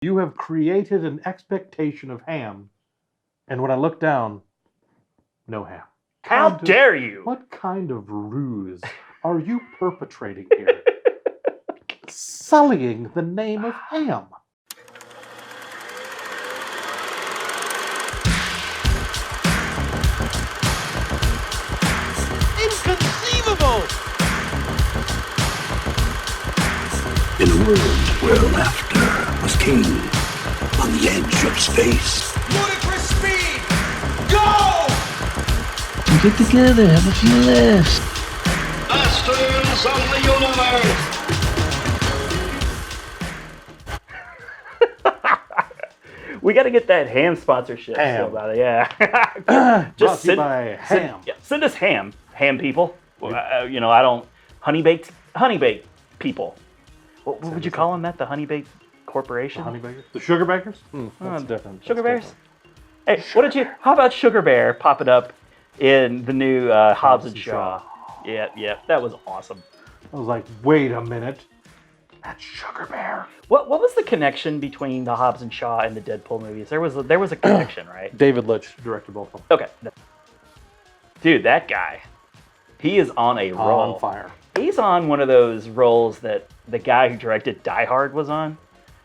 You have created an expectation of ham, and when I look down, no ham. How dare you? What kind of ruse are you perpetrating here? Sullying the name of ham. Inconceivable! In a world where laughter was king, on the edge of space. Ludicrous speed! Go! Get together, have a few laughs. Masters of the universe! We got to get that ham sponsorship. Ham. So about it. Yeah. Brought to you by ham. Send us ham people. I don't honey baked people. What would you call them? That the honey baked corporation? The honey bakers? The sugar bakers? That's different. Sugar That's bears. Hey, how about Sugar Bear popping up in the new Hobbs and Shaw? Yeah, that was awesome. I was like, wait a minute. That's Sugar Bear. What was the connection between the Hobbs and Shaw and the Deadpool movies? There was a connection, right? David Litch directed both of them. Okay. Dude, that guy, he is on a roll. On fire. He's on one of those roles that the guy who directed Die Hard was on.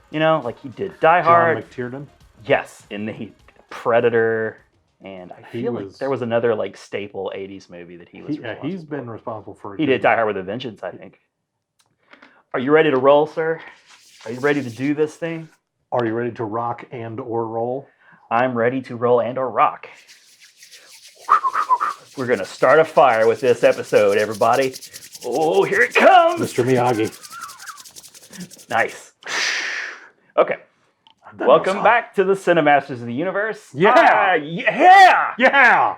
You know, like he did Die Hard. John McTiernan? Yes, in the Predator. And I feel like there was another like staple 80s movie that he was responsible he's been responsible for. He did Die Hard with a Vengeance, I think. Are you ready to roll, sir? Are you ready to do this thing? Are you ready to rock and or roll? I'm ready to roll and or rock. We're going to start a fire with this episode, everybody. Oh, here it comes! Mr. Miyagi. Nice. Okay. Welcome back to the Cinemasters of the Universe. Yeah! Yeah!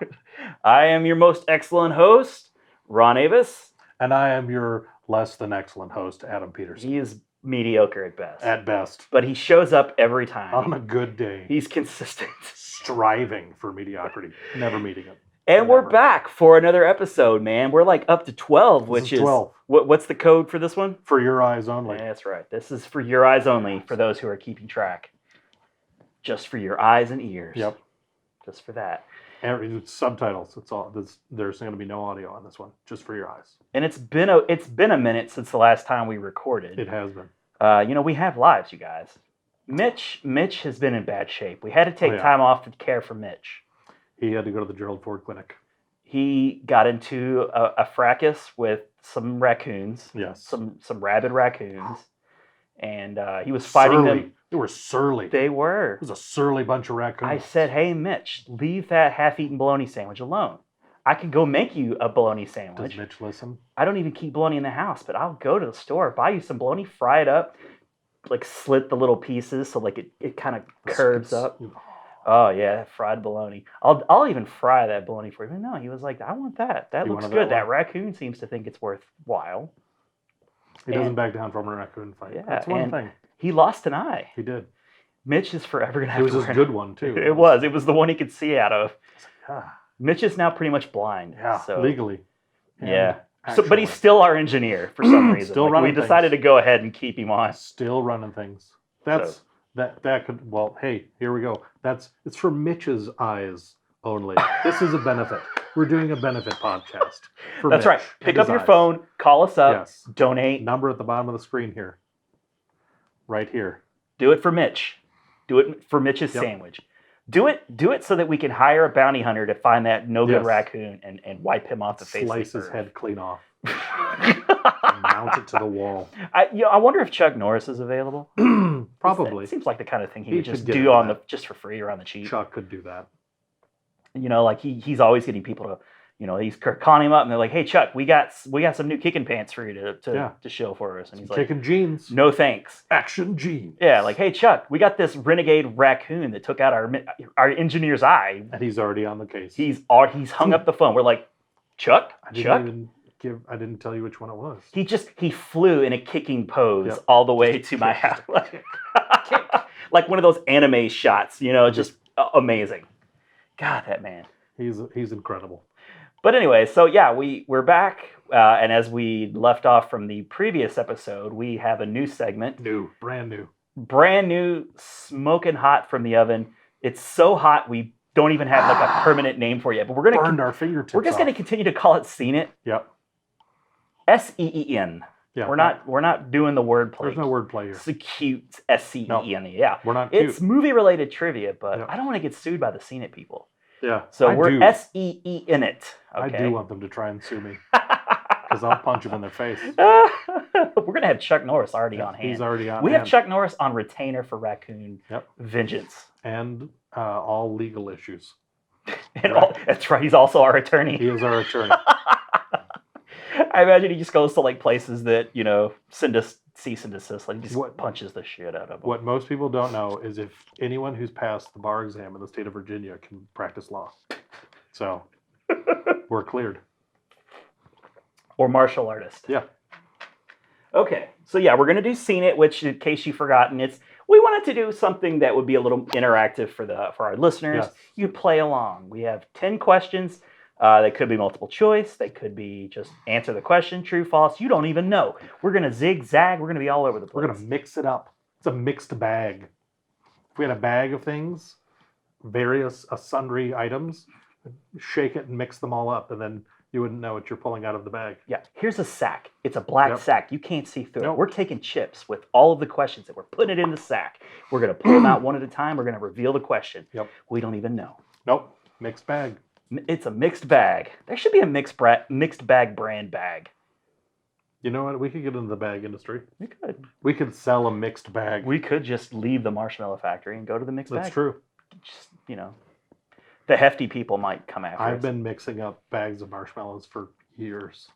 I am your most excellent host, Ron Avis. And I am your less than excellent host, Adam Peterson. He is mediocre at best. At best. But he shows up every time. On a good day. He's consistent. Striving for mediocrity. Never meeting it. And we're back for another episode, man. We're like up to 12, which is 12. What's the code for this one? For your eyes only. Yeah, that's right. This is for your eyes only, for those who are keeping track. Just for your eyes and ears. Yep. Just for that. Subtitles. It's all. There's going to be no audio on this one. Just for your eyes. And it's been a minute since the last time we recorded. It has been. We have lives, you guys. Mitch has been in bad shape. We had to take time off to care for Mitch. He had to go to the Gerald Ford Clinic. He got into a fracas with some raccoons. Yes. Some rabid raccoons. And he was fighting them. They were surly. They were. It was a surly bunch of raccoons. I said, hey, Mitch, leave that half-eaten bologna sandwich alone. I can go make you a bologna sandwich. Does Mitch listen? I don't even keep bologna in the house, but I'll go to the store, buy you some bologna, fry it up, like slit the little pieces so like it kind of curves up. Oh yeah, fried bologna. I'll even fry that bologna for you. No, he was like, I want that. That looks good. That raccoon seems to think it's worthwhile. He doesn't back down from a raccoon fight. Yeah, that's one thing. He lost an eye. He did. Mitch is forever gonna have to. It was a good one too. It was the one he could see out of. Mitch is now pretty much blind. Yeah, so. legally. Yeah. So, but he's still our engineer for some reason. Still running we decided to go ahead and keep him on. Still running things. That could. Well, hey, here we go. It's for Mitch's eyes only. This is a benefit. We're doing a benefit podcast. That's right. Pick up your phone, call us up, donate. Number at the bottom of the screen here. Right here. Do it for Mitch. Do it for Mitch's sandwich. Do it so that we can hire a bounty hunter to find that no good raccoon and wipe him off the face. Slice his head clean off. And mount it to the wall. I wonder if Chuck Norris is available. Probably. It seems like the kind of thing he would just do just for free or on the cheap. Chuck could do that. Like he's always getting people to. He's calling him up and they're like, "Hey Chuck, we got some new kicking pants for you to show for us." And he's like, "Kicking jeans, no thanks." Action jeans. Yeah, like, "Hey Chuck, we got this renegade raccoon that took out our engineer's eye." And he's already on the case. He's hung up the phone. We're like, "Chuck, I didn't tell you which one it was." He flew in a kicking pose all the way to my house, like one of those anime shots. Just amazing. God, that man. He's incredible. But anyway, so yeah, we're back, and as we left off from the previous episode, we have a new segment. Brand new. brand new, smoking hot from the oven. It's so hot we don't even have like a permanent name for it yet. But we're Burned our fingertips. We're just gonna continue to call it Seen It. Yep. SEEN. Yeah. We're not doing the wordplay. There's no wordplay here. It's a cute SCEN. Yeah. We're not cute. It's movie related trivia, but Yep. I don't want to get sued by the Seen It people. Yeah. So I we're do. SEEN it. Okay. I do want them to try and sue me because I'll punch them in their face. We're gonna have Chuck Norris already on hand. He's already on We hand. have Chuck Norris on retainer for Raccoon Yep. Vengeance. And all legal issues. And that's right. He's also our attorney. He is our attorney. I imagine he just goes to like places that send us cease and desist. Like he just punches the shit out of them. What most people don't know is if anyone who's passed the bar exam in the state of Virginia can practice law. So we're cleared. Or martial artist. Yeah. Okay, so yeah, we're gonna do Seen It, which, in case you've forgotten, we wanted to do something that would be a little interactive for our listeners. Yes. You play along. We have 10 questions. They could be multiple choice. They could be just answer the question, true, false. You don't even know. We're gonna zigzag. We're gonna be all over the place. We're going to mix it up. It's a mixed bag. If we had a bag of things, various sundry items, shake it and mix them all up, and then you wouldn't know what you're pulling out of the bag. Yeah, here's a sack. It's a black Yep. sack. You can't see through it. Nope. We're taking chips with all of the questions and we're putting it in the sack. We're going to pull them out one at a time. We're going to reveal the question. Yep. We don't even know. Nope. Mixed bag. It's a mixed bag. There should be a mixed bag brand bag. You know what? We could get into the bag industry. We could. We could sell a mixed bag. We could just leave the marshmallow factory and go to the mixed bag. That's true. Just, the hefty people might come after us. I've been mixing up bags of marshmallows for years.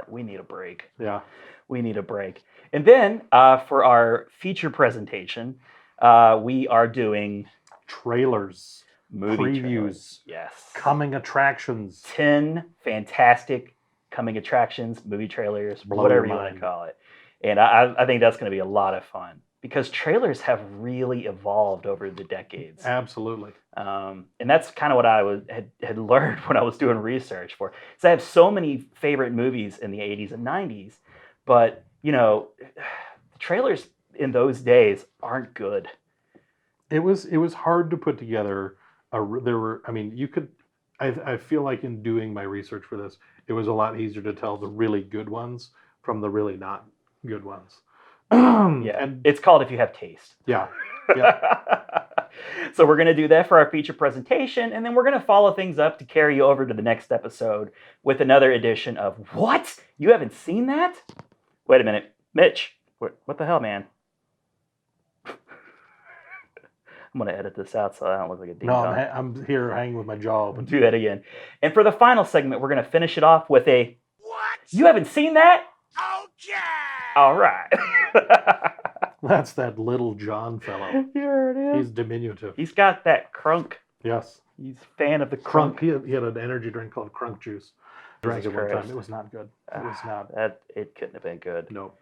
We need a break. Yeah. We need a break. And then for our feature presentation, we are doing Trailers. movie Previews. trailers. Yes. Coming attractions. 10 fantastic coming attractions, movie trailers, Blow whatever your you want to mind. call it. And I think that's going to be a lot of fun because trailers have really evolved over the decades. Absolutely. And that's kind of what I had learned when I was doing research for. So I have so many favorite movies in the 80s and 90s, but, trailers in those days aren't good. It was hard to put together. I feel like in doing my research for this, it was a lot easier to tell the really good ones from the really not good ones. Yeah, And it's called If You Have Taste. yeah. Yeah. So we're going to do that for our feature presentation, and then we're going to follow things up to carry you over to the next episode with another edition of What? You haven't seen that? Wait a minute. Mitch, what the hell, man? I'm going to edit this out so I don't look like a ding No, dong. I'm here hanging with my jaw open. Do that again. And for the final segment, we're going to finish it off with a What? You haven't seen that? Okay. All right. That's that little John fellow. Here it He's is. diminutive. He's got that crunk. Yes. He's a fan of the Crunk. crunk. He had an energy drink called Crunk Juice. Drank it one Christ. time. It was not good. It was not. It couldn't have been good. No.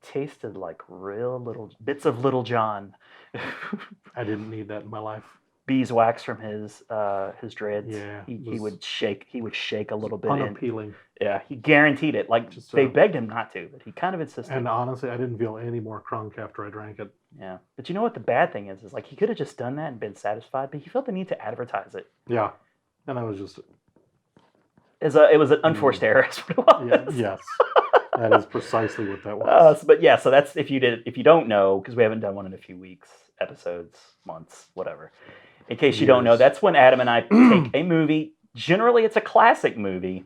Tasted like real little bits of Little John. I didn't need that in my life. Beeswax from his dreads. Yeah, he it would shake a little bit. And, Unappealing. yeah, he guaranteed it. Like Just, they begged him not to, but he kind of insisted. And honestly, I didn't feel any more crunk after I drank it. Yeah, but you know what the bad thing is like he could have just done that and been satisfied, but he felt the need to advertise it. Yeah. And I was just, It was an unforced error. Is what it was. yes. That is precisely what that was. But yeah, so that's if you don't know, because we haven't done one in a few weeks, episodes, months, whatever. In case you don't know, Years. that's when Adam and I take a movie. Generally, it's a classic movie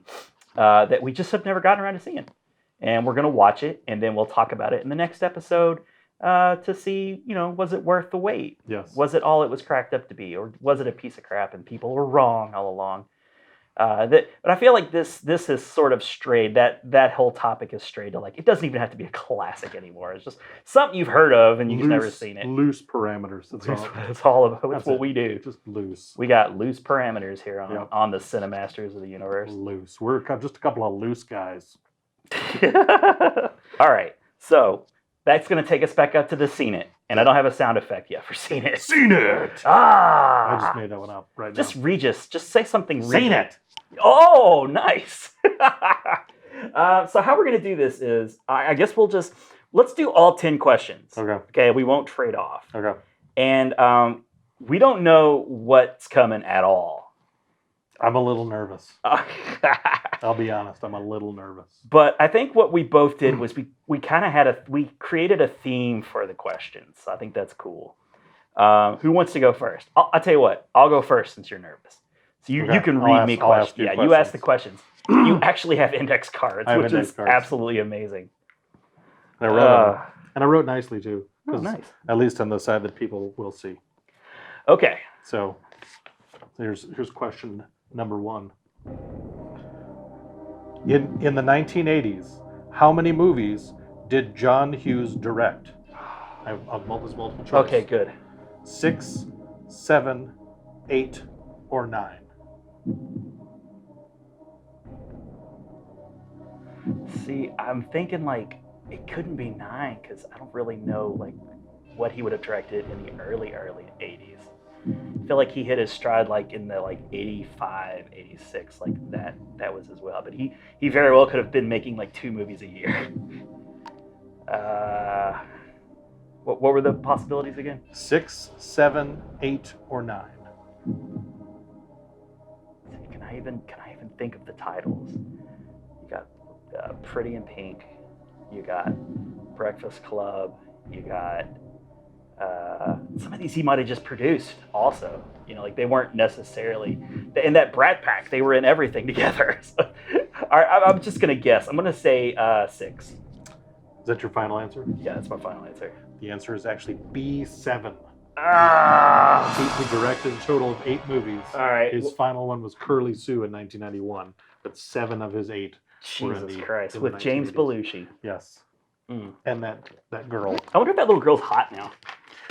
that we just have never gotten around to seeing, and we're gonna watch it, and then we'll talk about it in the next episode to see, was it worth the wait? Yes. Was it all it was cracked up to be, or was it a piece of crap and people were wrong all along? But I feel like this has sort of strayed, that whole topic has strayed to like, it doesn't even have to be a classic anymore. It's just something you've heard of and you've never seen it. Loose parameters. That's That's all. what it's all about. That's That's what it. we do. Just loose. We got loose parameters here Yep. on the Cinemasters of the universe. Loose. We're just a couple of loose guys. All right. So that's going to take us back up to the Seen It. And I don't have a sound effect yet for Seen It. Seen it! Ah! I just made that one up right Just now. Regis. Just say something Regis. Seen it! Oh, nice. So how we're going to do this is, I guess we'll let's do all 10 questions. Okay. Okay, we won't trade off. Okay. And we don't know what's coming at all. I'm a little nervous. I'll be honest. I'm a little nervous. But I think what we both did was we kind of we created a theme for the questions. So I think that's cool. Who wants to go first? I'll tell you what. I'll go first since you're nervous. So you can read me questions. Yeah, you ask the questions. You actually have index cards, which is absolutely amazing. I wrote them. And I wrote nicely too. Oh, nice. At least on the side that people will see. Okay. So here's question number 1. In the 1980s, how many movies did John Hughes direct? I have multiple choice. Okay, good. 6, 7, 8, or 9. See, I'm thinking like it couldn't be 9 because I don't really know like what he would have directed in the early 80s. I feel like he hit his stride like in the like 85, 86, like that was as well. But he very well could have been making like 2 movies a year. What were the possibilities again? 6, 7, 8, or 9. Can I even think of the titles? You got Pretty in Pink. You got Breakfast Club. You got some of these he might have just produced also. You know, like they weren't necessarily in that Brat Pack. They were in everything together. So, all right, I'm just gonna guess. I'm gonna say 6. Is that your final answer? Yeah, that's my final answer. The answer is actually B7. Ah! He directed a total of 8 movies. All right. His final one was Curly Sue in 1991, but 7 of his 8 were in Jesus the, Christ, in with the James 1980s. Belushi. Yes. Mm. And that girl. I wonder if that little girl's hot now.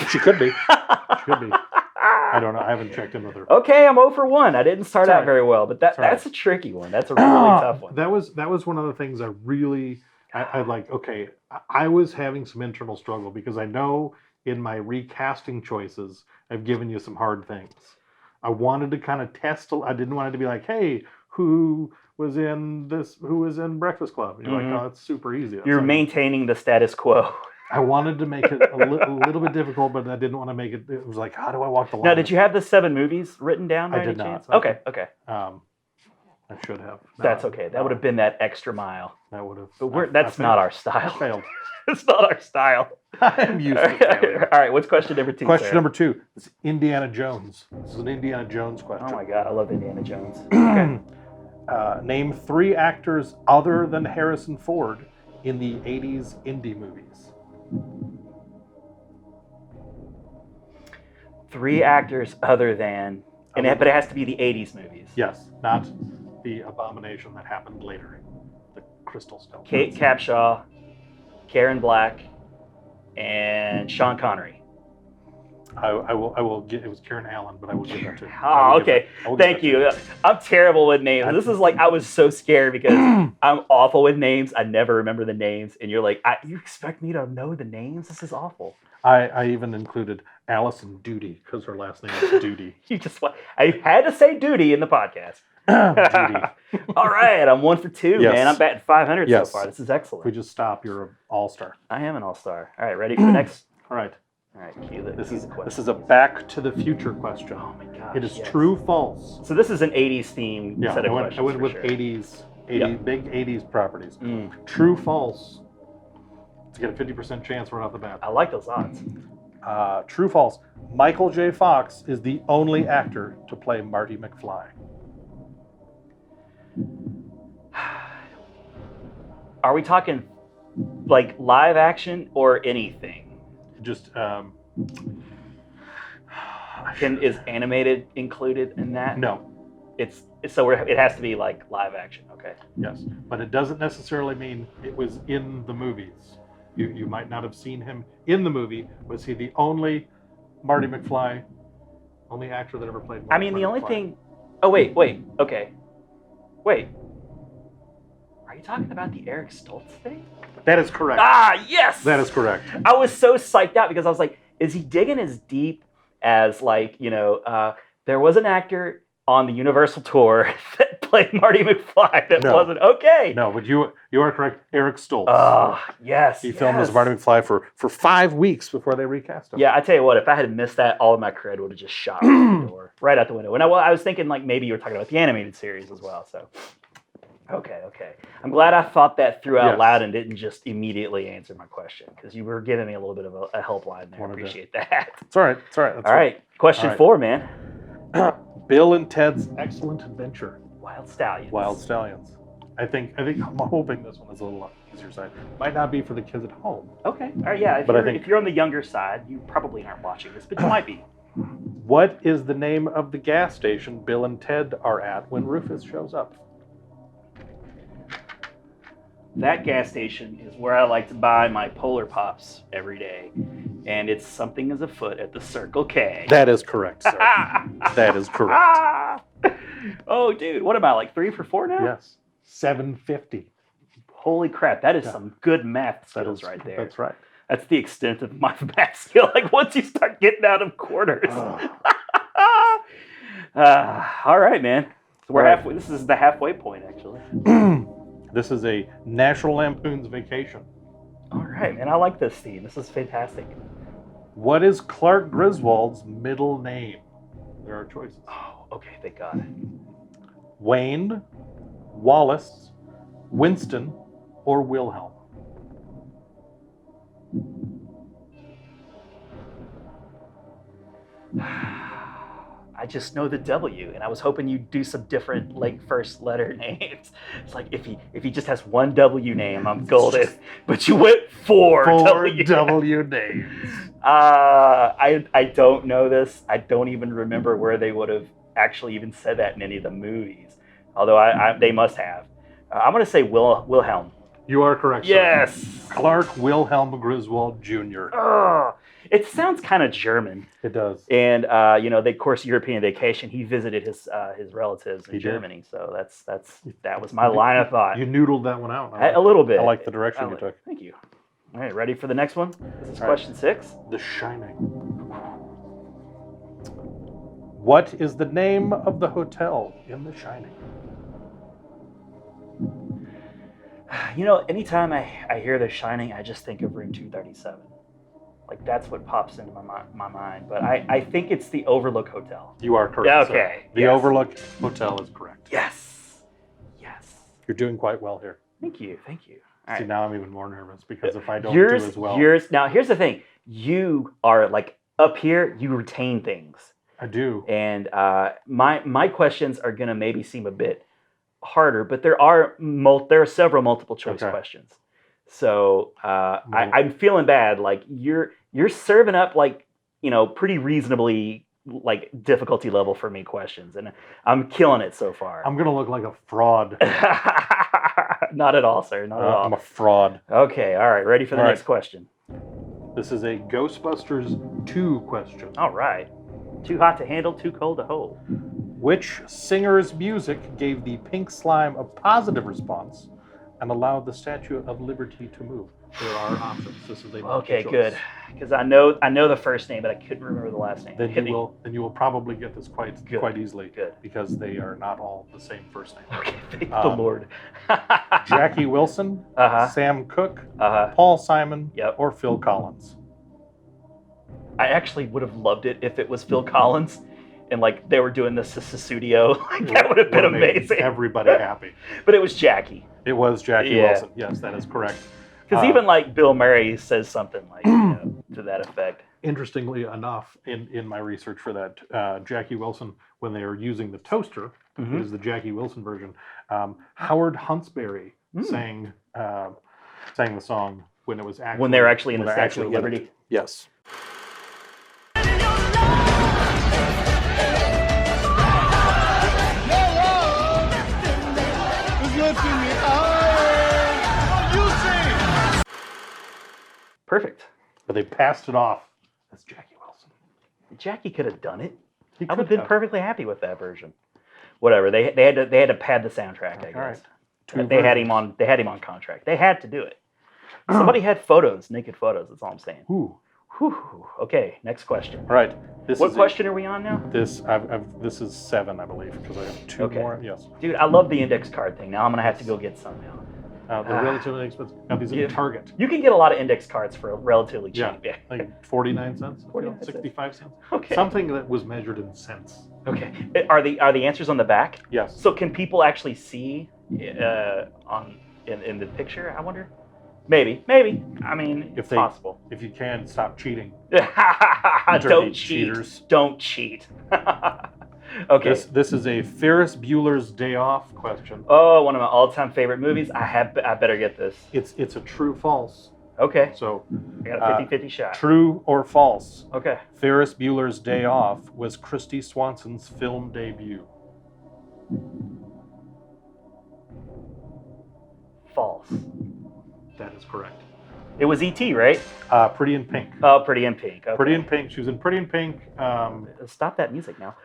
She could be. She could be. I don't know. I haven't checked in with her. Okay, I'm 0 for 1. I didn't start Sorry. out very well, but Sorry. that's a tricky one. That's a really tough one. That was one of the things I like. Okay, I was having some internal struggle because I know in my recasting choices I've given you some hard things. I wanted to kind of test. I didn't want it to be like, hey, who was in this? Who was in Breakfast Club? And you're like, oh, it's super easy. You're maintaining the status quo. I wanted to make it a little bit difficult, but I didn't want to make it. It was like, how do I walk the line? Now, did you have the 7 movies written down by I any did not. chance? Okay. I should have. That's okay. That would have been that extra mile. That would have. But that's not our style. I failed. It's not our style. I'm used to failing. All right, what's question number 2? Question Sarah? number 2. It's Indiana Jones. This is an Indiana Jones question. Oh my God, I love Indiana Jones. Okay. Name 3 actors other than Harrison Ford in the 80s indie movies. 3 actors other than, but it has to be the 80s movies. Yes, not the abomination that happened later. The Crystal Stone. Kate Capshaw, Karen Black, and Sean Connery. I will get. It was Karen Allen, but I will give that to. Oh, okay. Thank you. I'm terrible with names. This is like I was so scared because I'm awful with names. I never remember the names, and you're like, you expect me to know the names? This is awful. I even included Allison Duty because her last name is Duty. I had to say duty in the podcast. Duty. All right, I'm 1 for 2, Yes. man. I'm batting 500 Yes. so far. This is excellent. If we just stop, you're an all-star. I am an all-star. All right, ready for the next? All right. All right, cue the This question. is a Back to the Future question. Oh my gosh. It is yes. true, false. So this is an 80s theme Yeah, set of I questions. went for with sure. 80s, Yep. big 80s properties. Mm. True, false. To get a 50% chance right off the bat. I like those odds. True, false. Michael J. Fox is the only actor to play Marty McFly. Are we talking like live action or anything? Just Is animated included in that? no. It has to be like live action. Okay. Yes, but it doesn't necessarily mean it was in the movies. You might not have seen him in the movie. Was he the only Marty McFly, only actor that ever played Marty I mean, the McFly? only thing. Oh wait. Okay. Wait. Are you talking about the Eric Stoltz thing? That is correct. Ah, yes. That is correct. I was so psyched out because I was like, is he digging as deep as like, there was an actor on the Universal tour that played Marty McFly. That No. wasn't okay. No, but you are correct. Eric Stoltz. Oh, yes. He filmed as Marty McFly for 5 weeks before they recast him. Yeah, I tell you what, if I had missed that, all of my cred would have just shot right out the door, right out the window. And I was thinking like maybe you were talking about the animated series as well. So, okay. I'm glad I thought that through out loud and didn't just immediately answer my question because you were giving me a little bit of a helpline there. I appreciate that. It's all right. It's all right. All right, question 4, man. Bill and Ted's Excellent Adventure. Wild Stallions. Wild Stallions. I think I'm hoping this one is a little easier side. Might not be for the kids at home. Okay. All right. Yeah. If you're on the younger side, you probably aren't watching this, but you might be. What is the name of the gas station Bill and Ted are at when Rufus shows up? That gas station is where I like to buy my Polar Pops every day, and it's Something is Afoot at the Circle K. That is correct, sir. That is correct. Oh, dude, what am I, like 3 for 4 now? Yes. 750. Holy crap, that is some good math skills right there. That's right. That's the extent of my math skill. Like once you start getting out of quarters. All right, man. So we're halfway. This is the halfway point, actually. This is a National Lampoon's Vacation. All right, man. I like this theme. This is fantastic. What is Clark Griswold's middle name? There are choices. Oh, okay. Thank God. Wayne, Wallace, Winston, or Wilhelm? I just know the W, and I was hoping you'd do some different like first letter names. It's like if he just has one W name, I'm golden. But you went four W names. I don't know this. I don't even remember where they would have actually even said that in any of the movies. Although they must have. I'm gonna say Wilhelm. You are correct. Yes. Sir. Clark Wilhelm Griswold Jr. It sounds kind of German. It does. And they of course European vacation. He visited his relatives in Germany. So that was my line of thought. You noodled that one out. A little bit. I like the direction you took. Thank you. All right, ready for the next one? This is question 6. The Shining. What is the name of the hotel in The Shining? Anytime I hear The Shining, I just think of Room 237. Like, that's what pops into my mind. But I think it's the Overlook Hotel. You are correct. Okay. Sir. The Overlook Hotel is correct. Yes. You're doing quite well here. Thank you. All See, right. now I'm even more nervous because if I don't do as well. Now, here's the thing. You are, like, up here, you retain things. I do. And my questions are going to maybe seem a bit harder, but there are several multiple choice questions. So I'm feeling bad. Like you're serving up like pretty reasonably like difficulty level for me questions, and I'm killing it so far. I'm gonna look like a fraud. Not at all, sir. Not at all. I'm a fraud. Okay. All right. Ready for the next question? This is a Ghostbusters 2 question. All right. Too hot to handle, too cold to hold. Which singer's music gave the pink slime a positive response and allowed the Statue of Liberty to move? There are options. This is a okay, good. Because I know the first name, but I couldn't remember the last name. Then you will probably get this quite easily. Good. Because they are not all the same first name. Okay, thank the Lord. Jackie Wilson, Sam Cooke, Paul Simon, or Phil Collins. I actually would have loved it if it was Phil Collins and like they were doing this at the studio. Like, that would have been amazing. Everybody happy. But it was Jackie. It was Jackie Wilson. Yes, that is correct. Because even like Bill Murray says something like to that effect. Interestingly enough, in my research for that, Jackie Wilson, when they were using the toaster, it is the Jackie Wilson version, Howard Huntsberry sang the song when it was actually... When they were actually in the Statue of Liberty? Yes. Perfect. But they passed it off as Jackie Wilson. Jackie could have done it. I would have been perfectly happy with that version. Whatever. They had to pad the soundtrack, I guess. All right. They had him on contract. They had to do it. Somebody had naked photos. That's all I'm saying. Ooh. Whew. Okay, next question. All right. What question are we on now? This is 7, I believe, because I have 2 Okay. more. Yes. Dude, I love the index card thing. Now I'm gonna have to go get some now. They're relatively expensive. Now these are Yeah. Target. You can get a lot of index cards for relatively cheap. Yeah, like 49 cents, 49 cents. 65 cents. Okay. Something that was measured in cents. Okay. Are the answers on the back? Yes. So can people actually see in the picture? I wonder. Maybe. I mean, it's possible. If you can, stop cheating. Don't cheat. Cheaters. Don't cheat. Okay. This is a Ferris Bueller's Day Off question. Oh, one of my all-time favorite movies. I better get this. It's a true false. Okay. So I got a 50-50 shot. true or false? Okay. Ferris Bueller's Day Off was Christy Swanson's film debut. False. That is correct. It was E.T., right? Pretty in Pink. Oh, Pretty in Pink. Okay. Pretty in Pink. She was in Pretty in Pink. Stop that music now.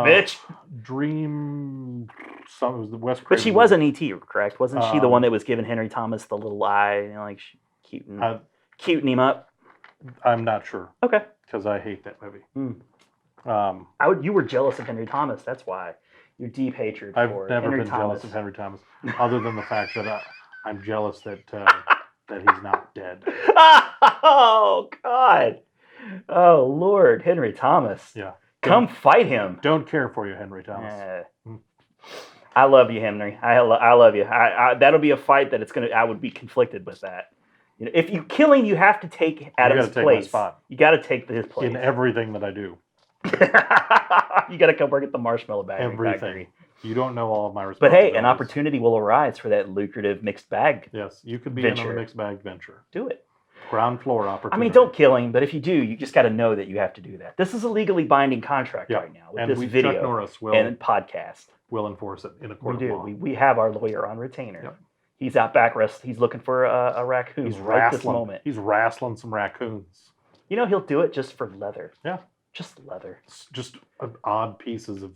Mitch. Dream. It was the West. But she was an E.T., correct? Wasn't she the one that was giving Henry Thomas the little eye, you know, like cuting him up? I'm not sure. Okay. Because I hate that movie. You were jealous of Henry Thomas. That's why. Your deep hatred I've for never Henry been Thomas. jealous of Henry Thomas, other than the fact that I'm jealous that he's not dead. Oh God! Oh Lord, Henry Thomas. Yeah. Come fight him. Don't care for you, Henry Thomas. I love you, Henry. I love you. That'll be a fight that I would be conflicted with that. You know, if you kill him, you have to take Adam's take place. my spot. You got to take his place In everything that I do. You got to come work at the marshmallow battery Everything. factory. You don't know all of my But responsibilities. hey, an opportunity will arise for that lucrative mixed bag. Yes, you could be in on venture. a mixed bag venture. Do it. Ground floor opportunity. I mean, don't kill him, but if you do, you just got to know that you have to do that. This is a legally binding contract right now with and this Chuck video Norris and podcast. will enforce it in a court We of do. law. We have our lawyer on retainer. Yep. He's out back he's looking for a raccoon He's right this wrestling. moment. He's wrestling some raccoons. You know, he'll do it just for leather. Yeah. Just leather. It's just odd pieces of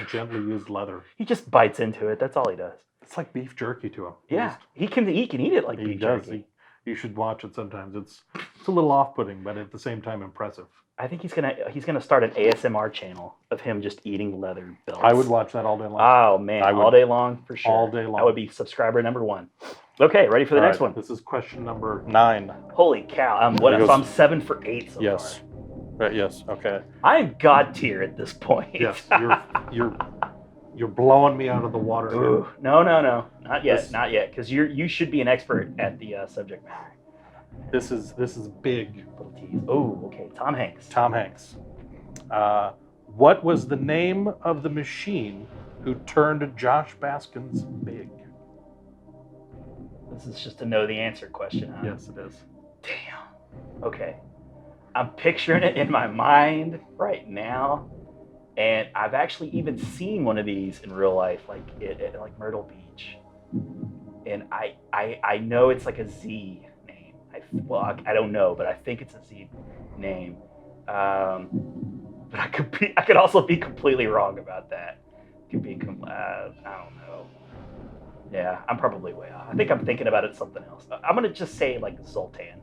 gently used leather. He just bites into it. That's all he does. It's like beef jerky to him. Yeah. He can eat it like He beef does. jerky. You should watch it sometimes. It's a little off-putting, but at the same time impressive. I think he's gonna start an ASMR channel of him just eating leather belts. I would watch that all day long. Oh man, all day long for sure. All day long. That would be subscriber number 1. Okay, ready for the All next right, one? This is question number 9. Holy cow! What if Because- I'm 7 for 8 so Yes. far? Right. Yes. Okay. I'm god tier at this point. Yes. You're blowing me out of the water. here. Ooh, no, not yet, This- not yet, because you should be an expert at the subject matter. This is big. Little tease. Oh, okay. Tom Hanks. Tom Hanks. What was the name of the machine who turned Josh Baskin's big? This is just a know the answer question, huh? Yes, it is. Damn. Okay. I'm picturing it in my mind right now, and I've actually even seen one of these in real life, like at like Myrtle Beach. And I know it's like a Z name. I don't know, but I think it's a Z name. But I could also be completely wrong about that. Could be I don't know. Yeah, I'm probably way off. I think I'm thinking about it something else. I'm gonna just say like Zoltan.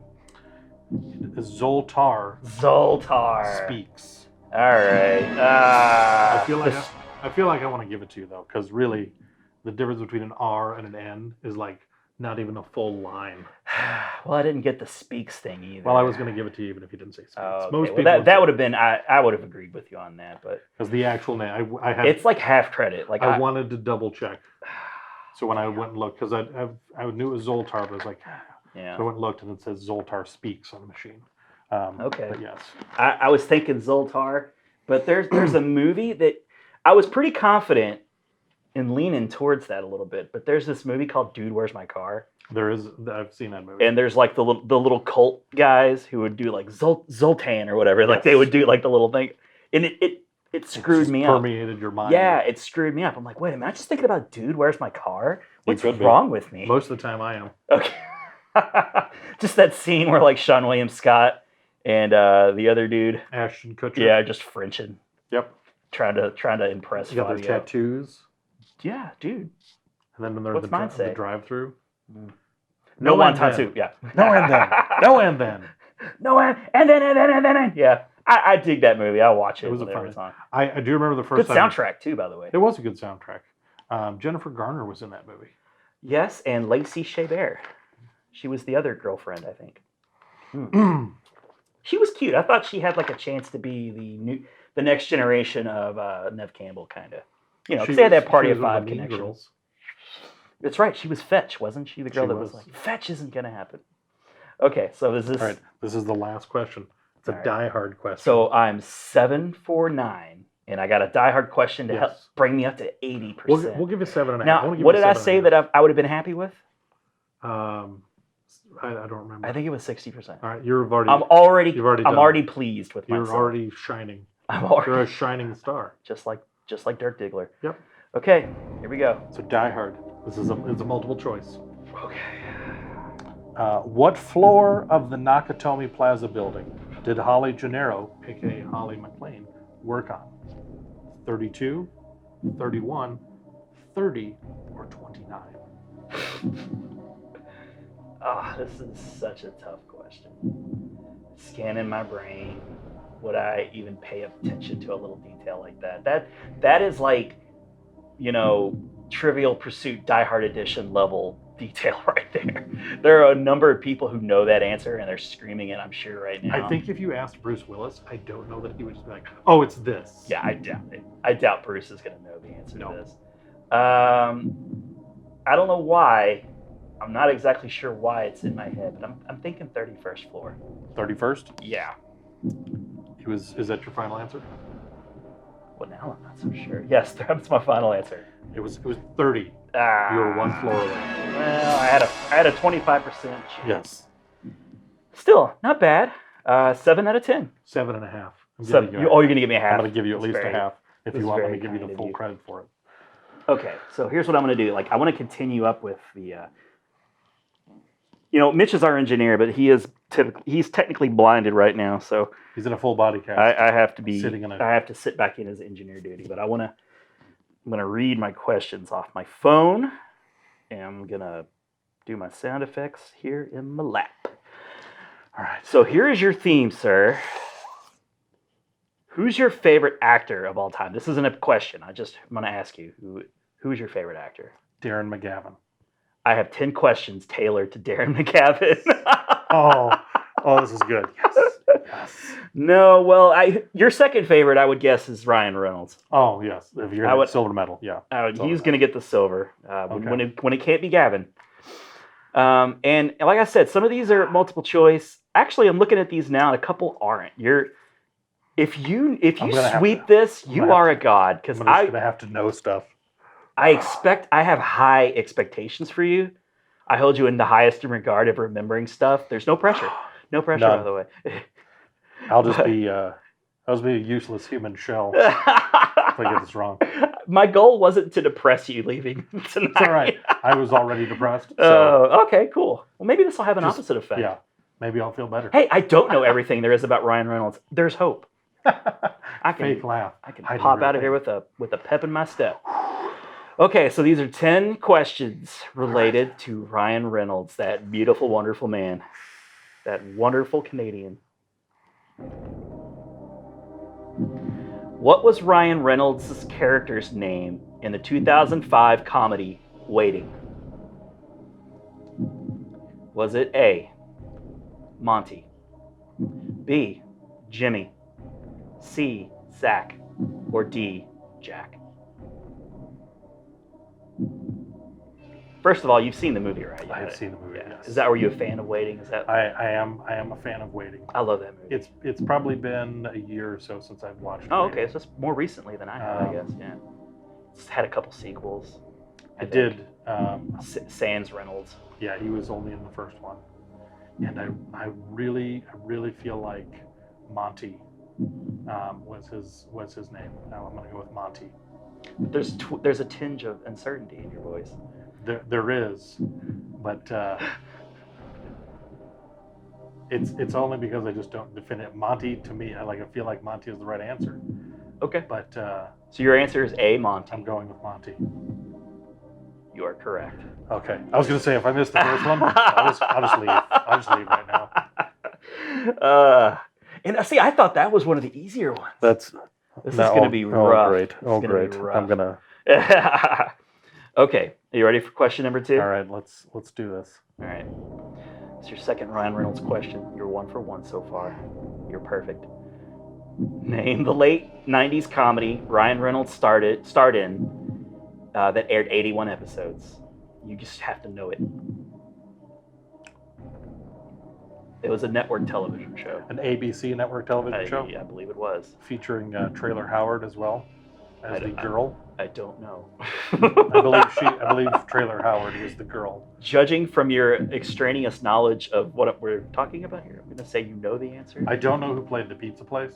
Zoltar Zoltar speaks. All right. I feel like I want to give it to you though, because really, the difference between an R and an N is like not even a full line. Well, I didn't get the speaks thing either. Well, I was going to give it to you even if you didn't say speaks. Oh, okay. Most Well, people that would have been. I would have agreed with you on that, but because the actual name I had. it's like half credit. Like I wanted to double check. So when I went and looked, because I knew it was Zoltar, but I was like, yeah. So I went and looked, and it says Zoltar speaks on the machine. Okay. But yes. I was thinking Zoltar, but there's a movie that I was pretty confident in leaning towards that a little bit. But there's this movie called Dude, Where's My Car? There is. I've seen that movie. And there's like the little cult guys who would do like Zoltan or whatever. Like they would do like the little thing, and it screwed me up. Permeated your mind. Yeah, it screwed me up. I'm like, wait a minute, I'm just thinking about Dude, Where's My Car? What's could be. wrong with me? Most of the time, I am. Okay. Just that scene where like Sean William Scott and the other dude, Ashton Kutcher. yeah, just Frenching, Yep. trying to impress You got their Fabio. tattoos, Yeah, dude. and then when they're What's mine the say? drive-through. No and wonton then. soup. Yeah. No and then. No and then. No and then. Yeah. I dig that movie. I watch it. It was a whenever fun. it's on. I do remember the first Good time. soundtrack too, by the way. It was a good soundtrack. Jennifer Garner was in that movie. Yes, and Lacey Chabert. She was the other girlfriend, I think. She was cute. I thought she had like a chance to be the next generation of Nev Campbell, kind of. You know, because they had that Party of Five connection. That's right. She was Fetch, wasn't she? The girl that was like, Fetch isn't going to happen. Okay, so is this... All right, this is the last question. It's a die-hard question. So I'm 7 for 9, and I got a die-hard question to help bring me up to 80%. We'll give you 7.5. Now, what did I say that I would have been happy with? I don't remember. I think it was 60%. All right, you've already. I'm already pleased with myself. You're already shining. You're a shining star. Just like Dirk Diggler. Yep. Okay, here we go. So Die Hard. It's a multiple choice. Okay. What floor of the Nakatomi Plaza building did Holly Gennaro, aka Holly McLean, work on? 32, 31, 30, or 29? This is such a tough question. Scanning my brain, would I even pay attention to a little detail like that? That is like, Trivial Pursuit Die Hard Edition level detail right there. There are a number of people who know that answer and they're screaming it, I'm sure, right now. I think if you asked Bruce Willis, I don't know that he would just be like, oh, it's this. Yeah, I doubt it. I doubt Bruce is going to know the answer to this. I don't know why. I'm not exactly sure why it's in my head, but I'm thinking 31st floor. 31st? Yeah. Is that your final answer? Well, now I'm not so sure. Yes, that's my final answer. It was 30. You were one floor away. Well, I had a 25% chance. Yes. Still, not bad. 7 out of 10. 7.5. You're going to give me a half. I'm going to give you at least a half if you want me to give you the full credit for it. Okay, so here's what I'm going to do. I want to continue up with the... Mitch is our engineer, but he's technically blinded right now, so he's in a full body cast. I have to I have to sit back in his engineer duty, but I'm gonna read my questions off my phone, and I'm gonna do my sound effects here in my lap. All right, so here is your theme, sir. Who's your favorite actor of all time? This isn't a question. I'm gonna ask you who's your favorite actor? Darren McGavin. I have 10 questions tailored to Darren McGavin. oh, this is good. Yes. No, well, your second favorite, I would guess, is Ryan Reynolds. Oh, yes. If you're going to silver medal, yeah. He's going to get the silver when it can't be Gavin. And like I said, some of these are multiple choice. Actually, I'm looking at these now, and a couple aren't. If you sweep this, you are a god. Because I'm going to have to know stuff. I have high expectations for you. I hold you in the highest regard of remembering stuff. There's no pressure. No pressure, by the way. I'll just be a useless human shell if I get this wrong. My goal wasn't to depress you leaving tonight. It's all right. I was already depressed. So. Okay, cool. Well, maybe this will have an opposite effect. Yeah, maybe I'll feel better. Hey, I don't know everything there is about Ryan Reynolds. There's hope. Fake laugh. I can pop out of here with a pep in my step. Okay, so these are 10 questions related to Ryan Reynolds, that beautiful, wonderful man, that wonderful Canadian. What was Ryan Reynolds' character's name in the 2005 comedy Waiting? Was it A, Monty, B, Jimmy, C, Zach, or D, Jack? First of all, you've seen the movie, right? I have seen the movie. Yeah. Yes. Were you a fan of Waiting? Is that? I am a fan of Waiting. I love that movie. It's probably been a year or so since I've watched it. Oh, okay. So it's more recently than I have, I guess. Yeah. It's had a couple sequels. I did. Sans Reynolds. Yeah, he was only in the first one, and I really feel like Monty was his name. Now I'm going to go with Monty. There's a tinge of uncertainty in your voice. There is, but it's only because I just don't define it. Monty, to me, I feel like Monty is the right answer. Okay. But so your answer is A, Monty. I'm going with Monty. You are correct. Okay. I was going to say if I missed the first one, I'll just leave. I'll just leave right now. And see, I thought that was one of the easier ones. This is going to be rough. Oh, great. This is Oh, gonna be great. rough. I'm going to... Okay, are you ready for question number 2? All right, let's do this. All right. It's your second Ryan Reynolds question. You're 1 for 1 so far. You're perfect. Name the late 90s comedy Ryan Reynolds starred in that aired 81 episodes. You just have to know it. It was a network television show. An ABC network television show? I believe it was. Featuring Trailer Howard as well as the girl. I don't know. I believe Trailer Howard was the girl. Judging from your extraneous knowledge of what we're talking about here, I'm going to say you know the answer. I don't know who played the pizza place.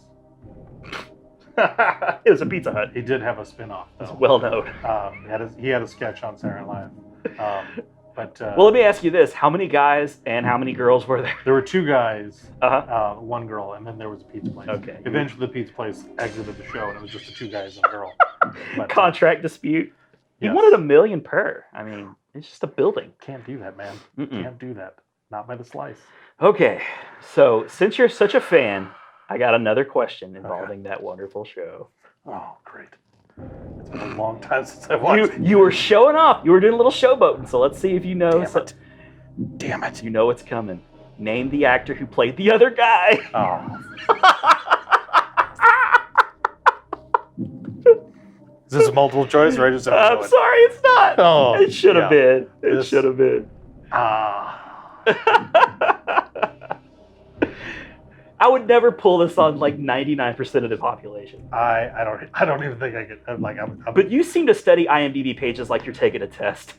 It was a Pizza Hut. He did have a spin-off, though. It's well known. He had a sketch on Saturday Night Live. Well, let me ask you this. How many guys and how many girls were there? There were 2 guys, Uh-huh. 1 girl, and then there was a pizza place. Okay. Eventually, the pizza place exited the show, and it was just the 2 guys and a girl. But, Contract dispute. He yes. wanted $1 million per. I mean, it's just a building. Can't do that, man. Mm-mm. Can't do that. Not by the slice. Okay, so since you're such a fan, I got another question involving that wonderful show. Oh, great. It's been a long time since I've watched it. You were showing off. You were doing a little showboating, so let's see if you know. Damn it. You know what's coming. Name the actor who played the other guy. Oh. Is this a multiple choice, or I just have to know I'm it? sorry, it's not. Oh, it should have been. It This- should have been. I would never pull this on like 99% of the population. I don't even think I could. I'm But you seem to study IMDb pages like you're taking a test.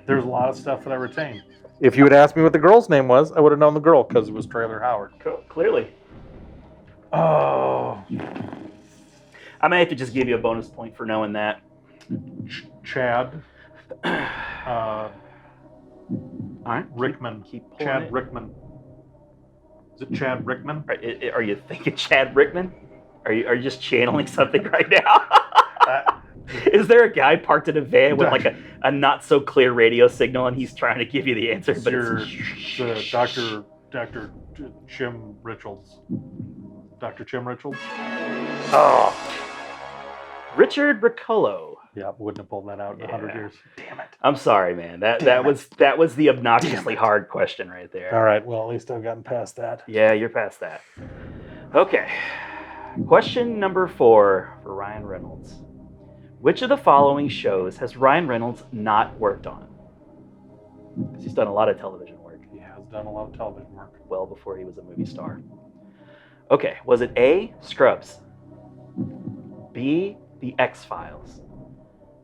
there's a lot of stuff that I retain. If you had asked me what the girl's name was, I would have known the girl because it was Trailer Howard. Clearly. Oh, I may have to just give you a bonus point for knowing that. Chad. All right. Rickman. Keep pulling Chad it. Rickman. Is it Chad Rickman? Are you thinking Chad Rickman? Are you just channeling something right now? Is there a guy parked in a van with like a not so clear radio signal and he's trying to give you the answer? But the Dr. Chim Richards. Dr. Chim Richards? Oh. Richard Riccolo. Yeah, wouldn't have pulled that out in 100 years. Damn it. I'm sorry, man. That was the obnoxiously hard question right there. All right, well, at least I've gotten past that. Yeah, you're past that. Okay. Question number 4 for Ryan Reynolds. Which of the following shows has Ryan Reynolds not worked on? Because he's done a lot of television work. He has done a lot of television work. Well before he was a movie star. Okay, was it A, Scrubs, B, The X-Files,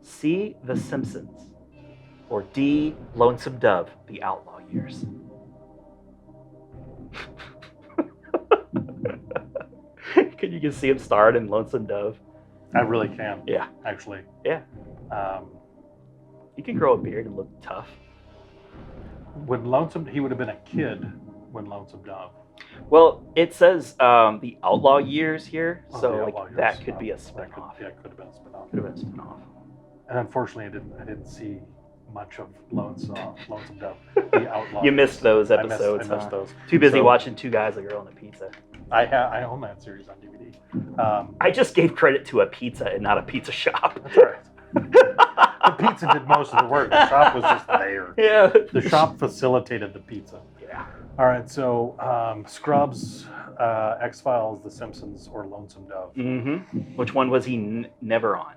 C, The Simpsons, or D, Lonesome Dove, The Outlaw Years? Can you just see him starred in Lonesome Dove? I really can. Yeah. Actually. Yeah. You can grow a beard and look tough. When Lonesome, he would have been a kid when Lonesome Dove. Well, it says The Outlaw Years here, Oh, so The like Outlaw Years. that could be a That spin-off. could have been a spin-off. Could have been a spin-off. And unfortunately, I didn't see much of Lonesome Dove. The Outlaw You missed those I missed episodes. those. huh? Too busy So- watching Two Guys, a Girl, and a Pizza. I own that series on DVD. I just gave credit to a pizza and not a pizza shop. That's all right. The pizza did most of the work. The shop was just there. Yeah. The shop facilitated the pizza. Yeah. All right, so Scrubs, X-Files, The Simpsons, or Lonesome Dove. Mm-hmm. Which one was he never on?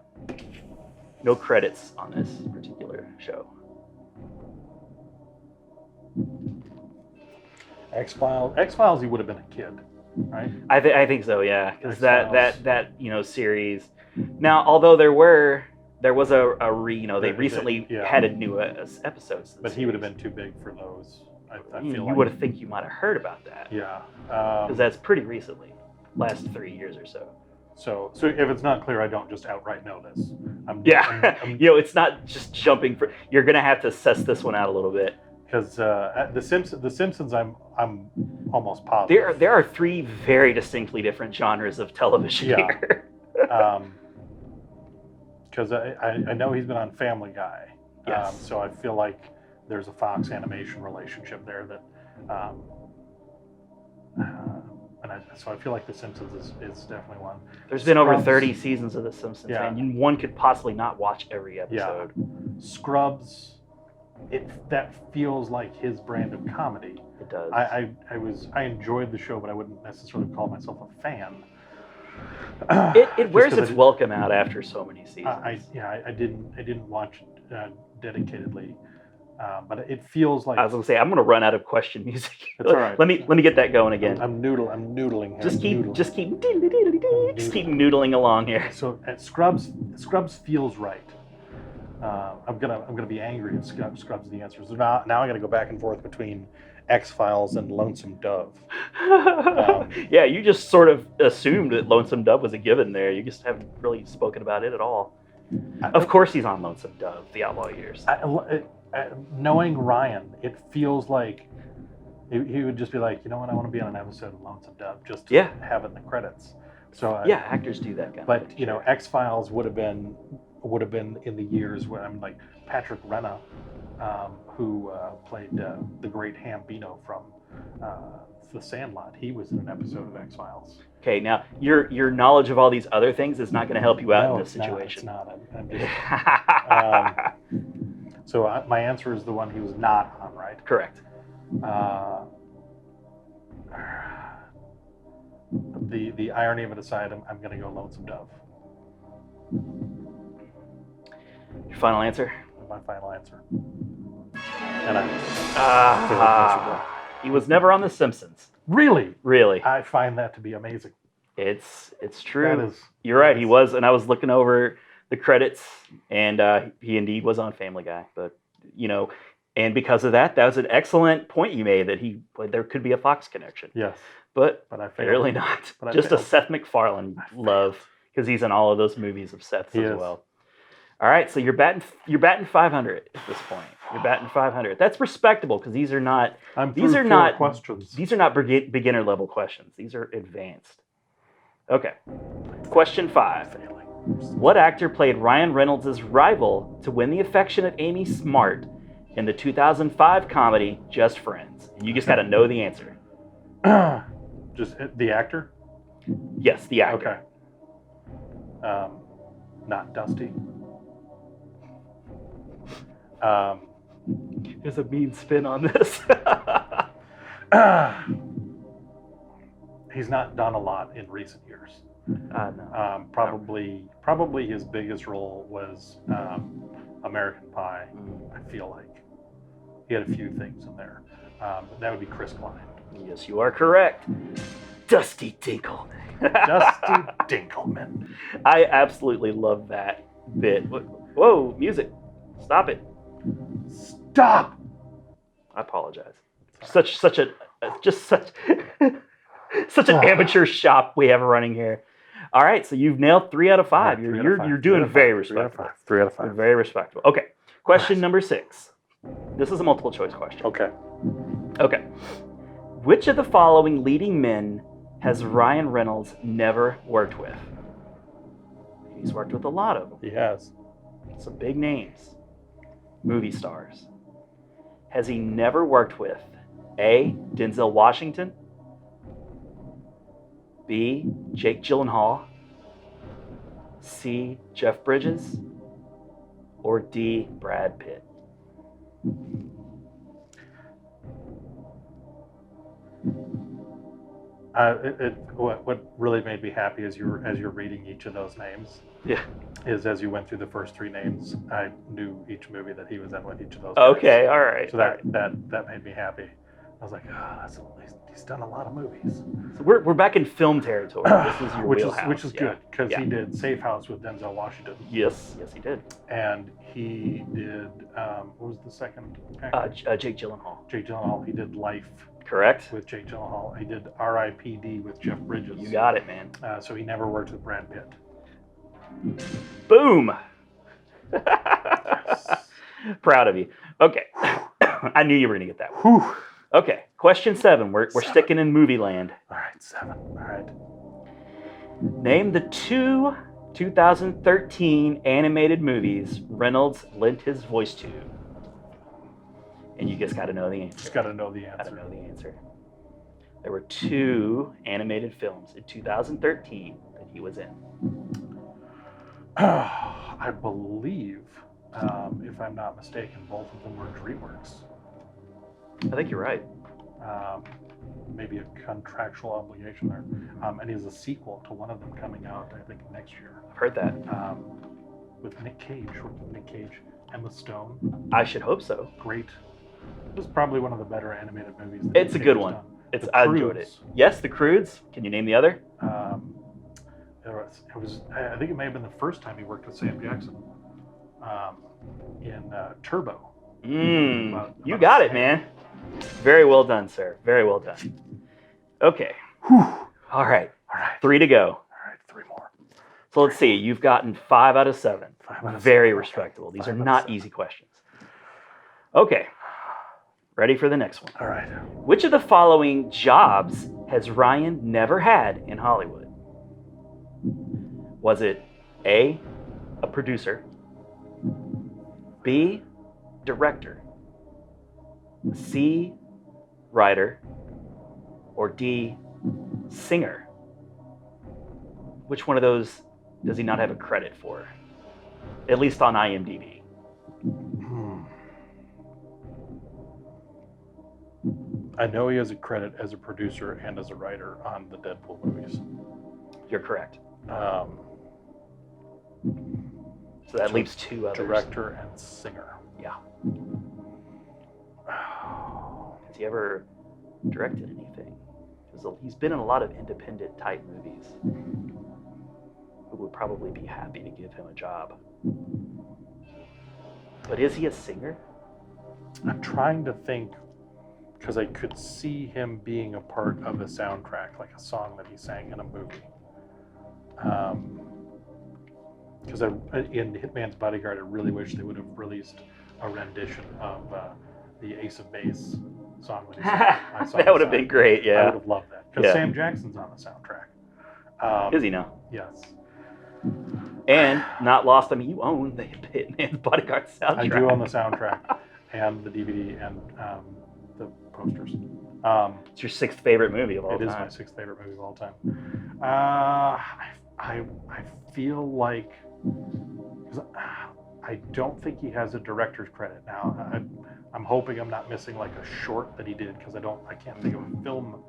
No credits on this particular show. X-Files, he would have been a kid, right? I think so, yeah, because X-Files. that series. Now, although there was they recently Yeah. added new episodes. To the But he would have series. been too big for those. I feel You like. would think you might have heard about that. Yeah. Because that's pretty recently, last 3 years or so. So if it's not clear, I don't just outright know this. Yeah, it's not just jumping for. You're gonna have to assess this one out a little bit. Because the Simpsons, I'm almost positive. There are 3 very distinctly different genres of television Yeah. here. Because I know he's been on Family Guy. Yes. So I feel like there's a Fox animation relationship there that so I feel like The Simpsons is definitely one. There's been over Scrubs. 30 seasons of The Simpsons, Yeah. and one could possibly not watch every episode. Scrubs, that feels like his brand of comedy. It does. I enjoyed the show, but I wouldn't necessarily call myself a fan. It wears its welcome out after so many seasons. I didn't watch it dedicatedly, but it feels like I was gonna say I'm gonna run out of question music. It's all right. Let me get that going again. I'm noodling. Here. Just keep Noodling. noodling along here. So at Scrubs feels right. I'm gonna be angry if Scrubs the answer. So now I got to go back and forth between X-Files and Lonesome Dove. Yeah, you just sort of assumed that Lonesome Dove was a given there. You just haven't really spoken about it at all. Of course he's on Lonesome Dove, The Outlaw Years. Knowing Ryan, it feels like he would just be like, you know what, I want to be on an episode of Lonesome Dove just to have it in the credits. So yeah, actors do that kind of But thing. you know, X-Files would have been in the years where I'm like Patrick Renna, who played the great Hambino from The Sandlot. He was in an episode of X-Files. Okay, now your knowledge of all these other things is not going to help you out in this It's situation. not. I'm just, so my answer is the one he was not on, right? Correct. The irony of it aside, I'm going to go Lonesome Dove. Your final answer? My final answer. And I he was never on The Simpsons. really, Really. I find that to be amazing. It's true. That is, You're right. He was, and I was looking over the credits, and he indeed was on Family Guy. But and because of that, that was an excellent point you made that there could be a Fox connection. yes, But but I failed. apparently not. But I Just a failed. Seth MacFarlane love because he's in all of those movies of Seth's He as is. well. All right, so you're batting 500 at this point. You're batting 500. That's respectable because these are not These are not questions. These are not beginner level questions. These are advanced. Okay. Question 5. What actor played Ryan Reynolds' rival to win the affection of Amy Smart in the 2005 comedy Just Friends? And you just got to know the answer. Just the actor. Yes, the actor. Okay. Not Dusty. There's a mean spin on this. He's not done a lot in recent years. No. Probably his biggest role was American Pie. I feel like he had a few things in there. But that would be Chris Klein. Yes, you are correct. Dusty Dinkle. Dusty Dinkelman. I absolutely love that bit. Whoa, music. Stop it. Stop. I apologize. Such an amateur shop we have running here. All right, so you've nailed 3 out of 5. You're doing very respectable. 3 out of 5. You're very respectable. Okay. Question number 6. This is a multiple choice question. Okay. Okay. Which of the following leading men has Ryan Reynolds never worked with? He's worked with a lot of them. He has. Some big names. Movie stars. Has he never worked with A. Denzel Washington, B. Jake Gyllenhaal, C. Jeff Bridges, or D. Brad Pitt? What really made me happy as you're reading each of those names, Yeah. is as you went through the first 3 names, I knew each movie that he was in with each of those. Okay, guys. all right. So that made me happy. I was like, he's done a lot of movies, So we're back in film territory. This is your wheelhouse. which is Yeah. good because Yeah. he did Safe House with Denzel Washington, Yes, he did. and he did what was the second actor? Jake Gyllenhaal. Jake Gyllenhaal. He did Life Correct. with Jake Gyllenhaal. He did R.I.P.D. with Jeff Bridges. You got it, man. So he never worked with Brad Pitt. Boom. Proud of you. Okay. I knew you were going to get that one. Whew. Okay. Question 7. We're sticking in movie land. All right, 7. All right. Name the 2 2013 animated movies Reynolds lent his voice to. And you just got to know the answer. Just got to know the Got to answer. know the answer. There were 2 animated films in 2013 that he was in. I believe, if I'm not mistaken, both of them were DreamWorks. I think you're right. Maybe a contractual obligation there. And he has a sequel to one of them coming out, I think, next year. I've heard that. With Nick Cage, Emma Stone. I should hope so. Great. It was probably one of the better animated movies. that It's a Nick good Cage one. done. I enjoyed it. Yes, The Croods. Can you name the other? I think it may have been the first time he worked with Sam Jackson in Turbo. You got it, man. Very well done, sir. Very well done. Okay. All right. 3 to go. All right, 3 more. So let's see. You've gotten 5 out of 7. 5 out of Very 7. respectable. These 5 are out of not 7. easy questions. Okay. Ready for the next one. All right. Which of the following jobs has Ryan never had in Hollywood? Was it A, a producer, B, director, C, writer, or D, singer? Which one of those does he not have a credit for? At least on IMDb. I know he has a credit as a producer and as a writer on the Deadpool movies. You're correct. So So that leaves 2 others. Director and singer. Yeah. Has he ever directed anything? He's been in a lot of independent type movies. Who would probably be happy to give him a job. But is he a singer? I'm trying to think, because I could see him being a part of a soundtrack, like a song that he sang in a movie. Because in Hitman's Bodyguard, I really wish they would have released a rendition of the Ace of Base song that he sang. That would have been great, I yeah. would have loved that. Because Yeah. Sam Jackson's on the soundtrack. Is he now? Yes. And not lost, I mean, you own the Hitman's Bodyguard soundtrack. I do own the soundtrack and the DVD and the posters. It's your 6th favorite movie of all It time. is my 6th favorite movie of all time. I feel like, 'cause I don't think he has a director's credit now. I'm hoping I'm not missing like a short that he did, because I can't think of a film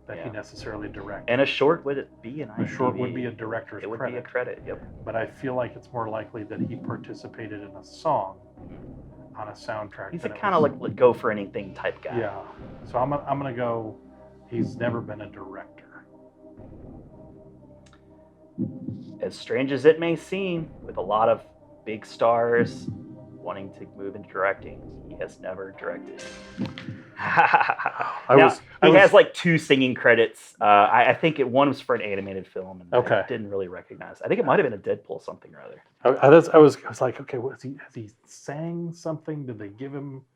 that he necessarily directed. And a short would it be an IMDb? A short would be a director's It would credit. be a credit, yep. But I feel like it's more likely that he participated in a song on a soundtrack. He's a than it kind of was- like go for anything type guy. Yeah. So I'm gonna go. He's never been a director. As strange as it may seem, with a lot of big stars wanting to move into directing, he has never directed. He has like 2 singing credits. I think one was for an animated film, and I didn't really recognize. I think it might have been a Deadpool something or other. I was like, okay, has he sang something? Did they give him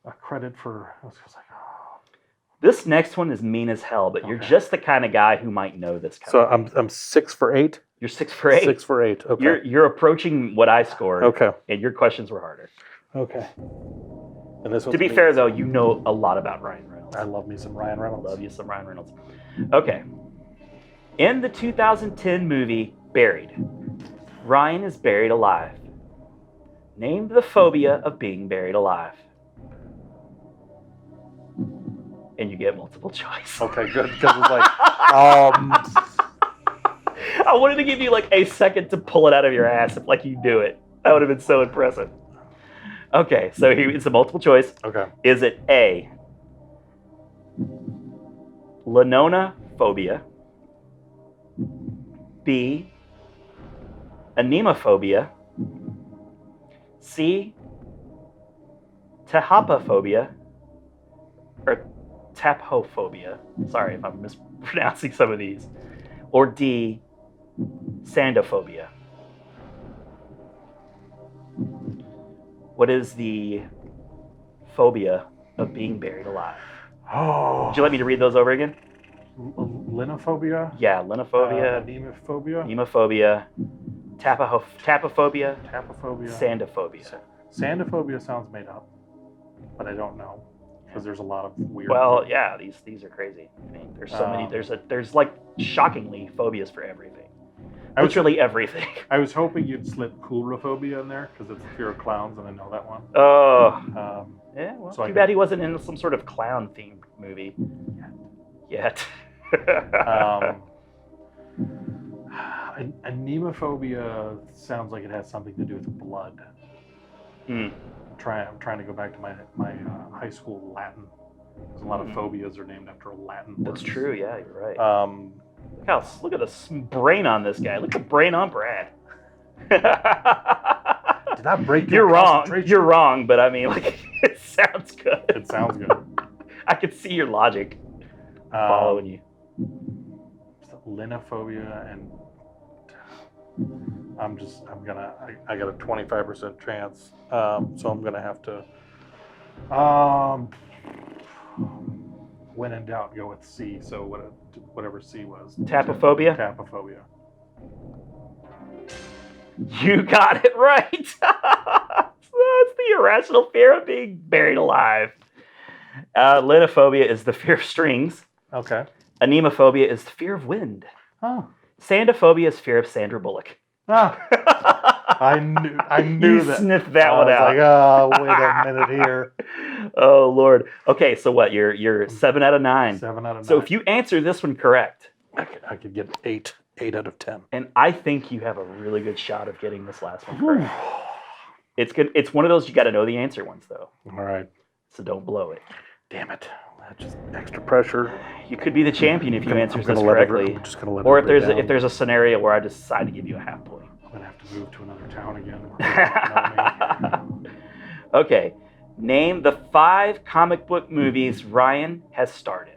a credit for? I was just like, oh. This next one is mean as hell, but you're just the kind of guy who might know this kind So of thing. I'm 6 for 8. You're 6 for 8. 6 for 8. Okay. You're approaching what I scored. Okay. And your questions were harder. Okay. And this To be fair, though, you know a lot about Ryan Reynolds. I love me some Ryan Reynolds. Love you some Ryan Reynolds. Okay. In the 2010 movie Buried, Ryan is buried alive. Name the phobia of being buried alive. And you get multiple choice. Okay, good. Because it's like, I wanted to give you like a second to pull it out of your ass if like you do it. That would have been so impressive. Okay, so here it's a multiple choice. Okay. Is it A, linonophobia, B, anemophobia, C, tahopophobia, or taphophobia, sorry if I'm mispronouncing some of these, or D, sandophobia? What is the phobia of being buried alive? Oh. Would you like me to read those over again? Linophobia? Yeah, linophobia, Anemophobia? nemophobia, tapophobia, Tapophobia? sandophobia. Sandophobia sounds made up, but I don't know. because there's a lot of weird. Well, yeah, these are crazy. I mean, there's so many. There's like shockingly phobias for everything. Literally everything. I was hoping you'd slip coulrophobia in there because it's the fear of clowns, and I know that one. Oh. Yeah. Well, So too bad he wasn't in some sort of clown themed movie yet. Anemophobia sounds like it has something to do with blood. Mm. I'm trying to go back to my high school Latin. There's a lot of phobias are named after Latin words. That's true. Yeah, you're right. Look at the brain on this guy. Look at the brain on Brad. Did that break You're your wrong. concentration? You're wrong, but I mean, like, it sounds good. It sounds good. I could see your logic following you. Linophobia and I got a 25% chance, so I'm gonna have to when in doubt go with C. So whatever C was. Tapophobia? Tapophobia. You got it right. That's the irrational fear of being buried alive. Linophobia is the fear of strings. Okay. Anemophobia is the fear of wind. Oh. Sandophobia is fear of Sandra Bullock. Ah. I knew You that. sniffed that one out. I was like, oh, wait a minute here. Oh Lord. Okay, so what? You're 7 out of 9. 7 out of 9. So if you answer this one correct, I could get 8 out of 10. and I think you have a really good shot of getting this last one correct. It's good. It's one of those you got to know the answer ones though. All right. So don't blow it. Damn it. That's just extra pressure. You could be the champion if you answer this I'm just gonna correctly. let Or it if there's break if there's a scenario where I decide to give you a half point. I'm gonna have to move to another town again. Okay. Name the 5 comic book movies Ryan has starred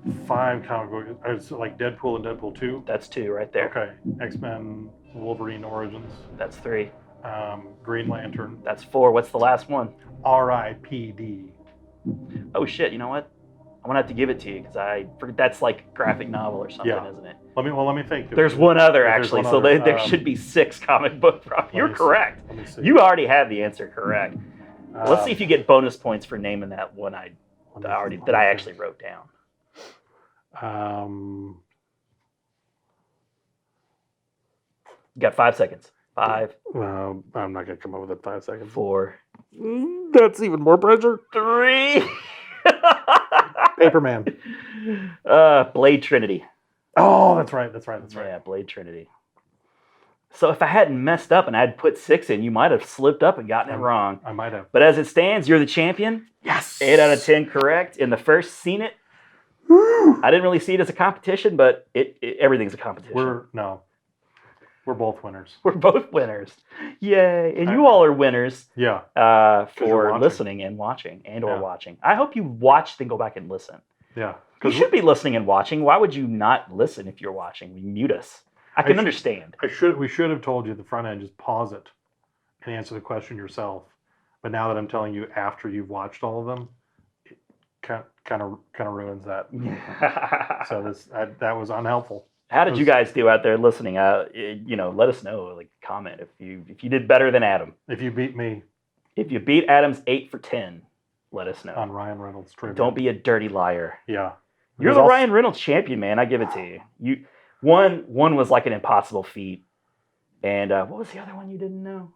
in. 5 comic books, like Deadpool and Deadpool 2. That's 2 right there. Okay. X-Men, Wolverine Origins, That's 3. Green Lantern, That's 4. What's the last one? R.I.P.D. Oh shit! You know what? I'm gonna have to give it to you because that's like graphic novel or something, Yeah. isn't it? Let me think. There's one other there's actually, one so other, there should be 6 comic book. You're me see. correct. Let me see. You already had the answer correct. Let's see if you get bonus points for naming that one that I actually wrote down. You got 5 seconds. 5. I'm not gonna come up with it in 5 seconds. 4. That's even more pressure. 3. Paperman. Blade Trinity. Oh, that's right. Yeah, Blade Trinity. So if I hadn't messed up and I'd put 6 in, you might have slipped up and gotten it wrong. I might have. But as it stands, you're the champion. Yes. 8 out of 10 correct. In the first Seen It. I didn't really see it as a competition, but everything's a competition. We're both winners. We're both winners. Yay. And you all are winners Yeah. for watching. listening and watching or Yeah. watching. I hope you watch, then go back and listen. Yeah. You should be listening and watching. Why would you not listen if you're watching? We mute us. I can understand. We should have told you at the front end, just pause it and answer the question yourself. But now that I'm telling you after you've watched all of them, it kind of ruins that. So that was unhelpful. How did you guys do out there listening? Let us know. Like, comment if you did better than Adam. If you beat me If you beat Adam's 8 for 10, let us know. on Ryan Reynolds trivia. Don't be a dirty liar. Yeah. You're the Ryan Reynolds champion, man. I give it to you. One was like an impossible feat, and what was the other one you didn't know?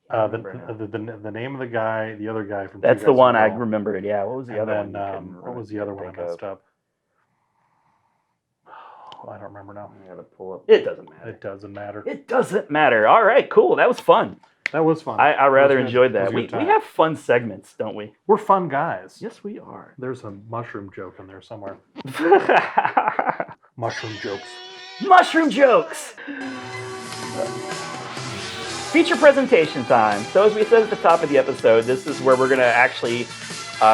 The name of the guy, the other guy from. That's Two the Guys one and a I Girl. remembered. Yeah. What was the other one? What was the other one I think of? messed up? Oh, I don't remember now. I gotta pull up. It doesn't matter. It doesn't matter. It doesn't matter. All right, cool. That was fun. That was fun. I rather It was good. enjoyed It that. was a We good time. have fun segments, don't we? We're fun guys. Yes, we are. There's a mushroom joke in there somewhere. Mushroom jokes. Mushroom jokes. Feature presentation time. So as we said at the top of the episode, this is where we're going to actually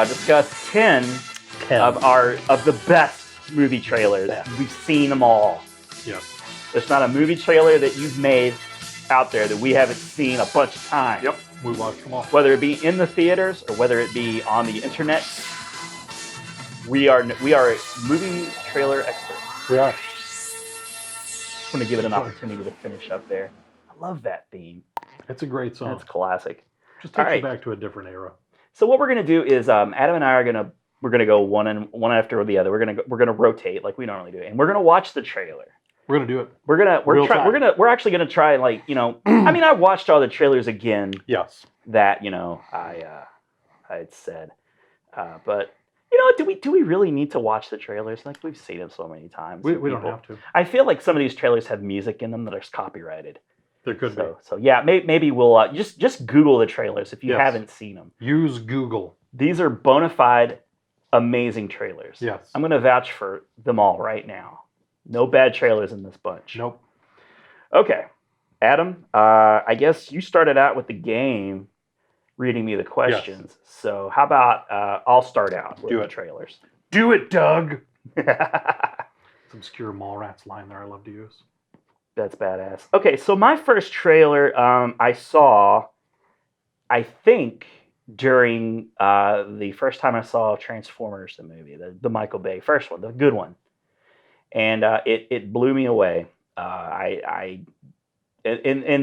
discuss 10 of the best movie trailers. Yeah. We've seen them all. Yep. There's not a movie trailer that you've made out there that we haven't seen a bunch of times. Yep. We watched them all. Whether it be in the theaters or whether it be on the internet, we are movie trailer experts. We are. Just want to give it an opportunity to finish up there. I love that theme. It's a great song. It's classic. Just takes All right. you back to a different era. So what we're gonna do is Adam and I we're gonna go one after the other. We're gonna rotate like we normally do, and we're gonna watch the trailer. We're gonna do it. We're actually gonna try and like I mean I watched all the trailers again Yes. that I had said, but do we really need to watch the trailers? Like we've seen them so many times. We don't have to. I feel like some of these trailers have music in them that are copyrighted. There could be. So yeah, maybe we'll just Google the trailers if you Yes. haven't seen them. Use Google. These are bona fide, amazing trailers. Yes. I'm going to vouch for them all right now. No bad trailers in this bunch. Nope. Okay, Adam, I guess you started out with the game reading me the questions. Yes. So how about I'll start out with the trailers. Do it, Doug. Some obscure Mallrats line there I love to use. That's badass. Okay, so my first trailer I saw, I think, during the first time I saw Transformers, the movie, the Michael Bay first one, the good one, and it blew me away. And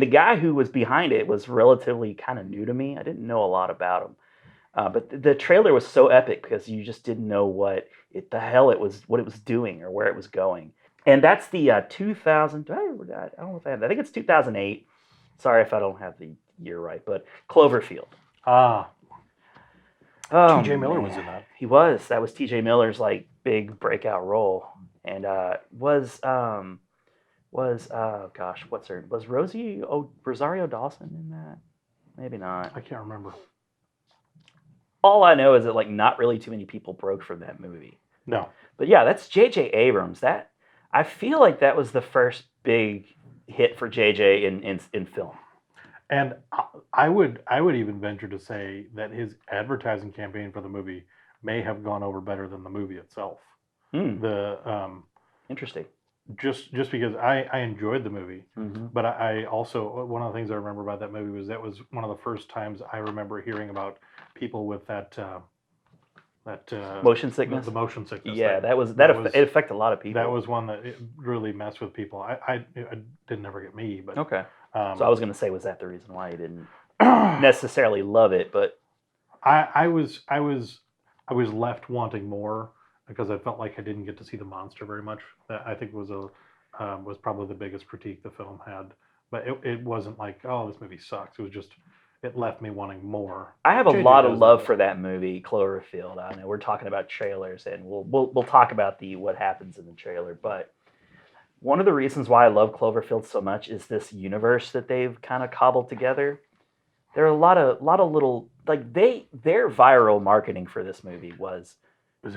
the guy who was behind it was relatively kind of new to me. I didn't know a lot about him, but the trailer was so epic because you just didn't know what it was doing or where it was going. And that's the 2000. I don't know if I have. I think it's 2008. Sorry if I don't have the year right, but Cloverfield. Ah. Oh, T.J. Miller was in that. He was. That was T.J. Miller's like big breakout role, and was Rosario Dawson in that? Maybe not. I can't remember. All I know is that like not really too many people broke from that movie. No. But yeah, that's J.J. Abrams. That I feel like that was the first big hit for J.J. in film. And I would even venture to say that his advertising campaign for the movie may have gone over better than the movie itself. Interesting. Just because I enjoyed the movie, mm-hmm. but I also, one of the things I remember about that movie was that was one of the first times I remember hearing about people with that motion sickness. The motion sickness. Yeah, it affected a lot of people. That was one that it really messed with people. It didn't ever get me, but okay. So I was going to say, was that the reason why you didn't necessarily love it? But I was left wanting more because I felt like I didn't get to see the monster very much. That I think was probably the biggest critique the film had. But it wasn't like, oh, this movie sucks. It was just, it left me wanting more. I have a lot of love for that movie, Cloverfield. I know we're talking about trailers, and we'll talk about what happens in the trailer, but. One of the reasons why I love Cloverfield so much is this universe that they've kind of cobbled together. There are a lot of little like their viral marketing for this movie was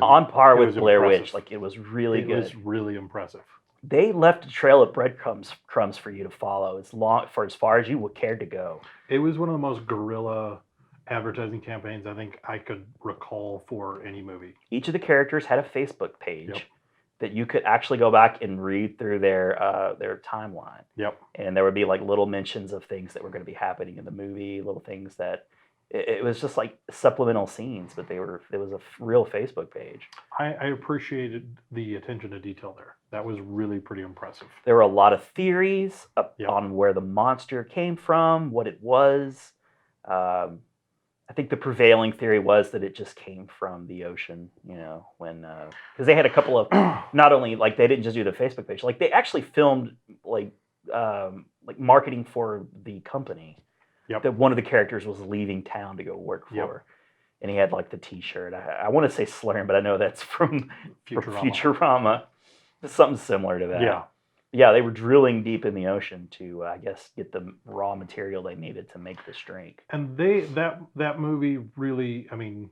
on par with Blair Witch. Like it was really good. It was really impressive. They left a trail of breadcrumbs for you to follow as far as you cared to go. It was one of the most guerrilla advertising campaigns I think I could recall for any movie. Each of the characters had a Facebook page. Yep. That you could actually go back and read through their timeline. Yep. And there would be like little mentions of things that were going to be happening in the movie, little things that it was just like supplemental scenes, but it was a real Facebook page. I appreciated the attention to detail there. That was really pretty impressive. There were a lot of theories on where the monster came from, what it was. I think the prevailing theory was that it just came from the ocean, when because they had a couple of not only like they didn't just do the Facebook page, like they actually filmed like marketing for the company. Yep. That one of the characters was leaving town to go work for, yep. And he had like the T-shirt. I want to say slurring, but I know that's from Futurama. It's something similar to that. Yeah. Yeah, they were drilling deep in the ocean to, I guess, get the raw material they needed to make this drink. And that movie really, I mean,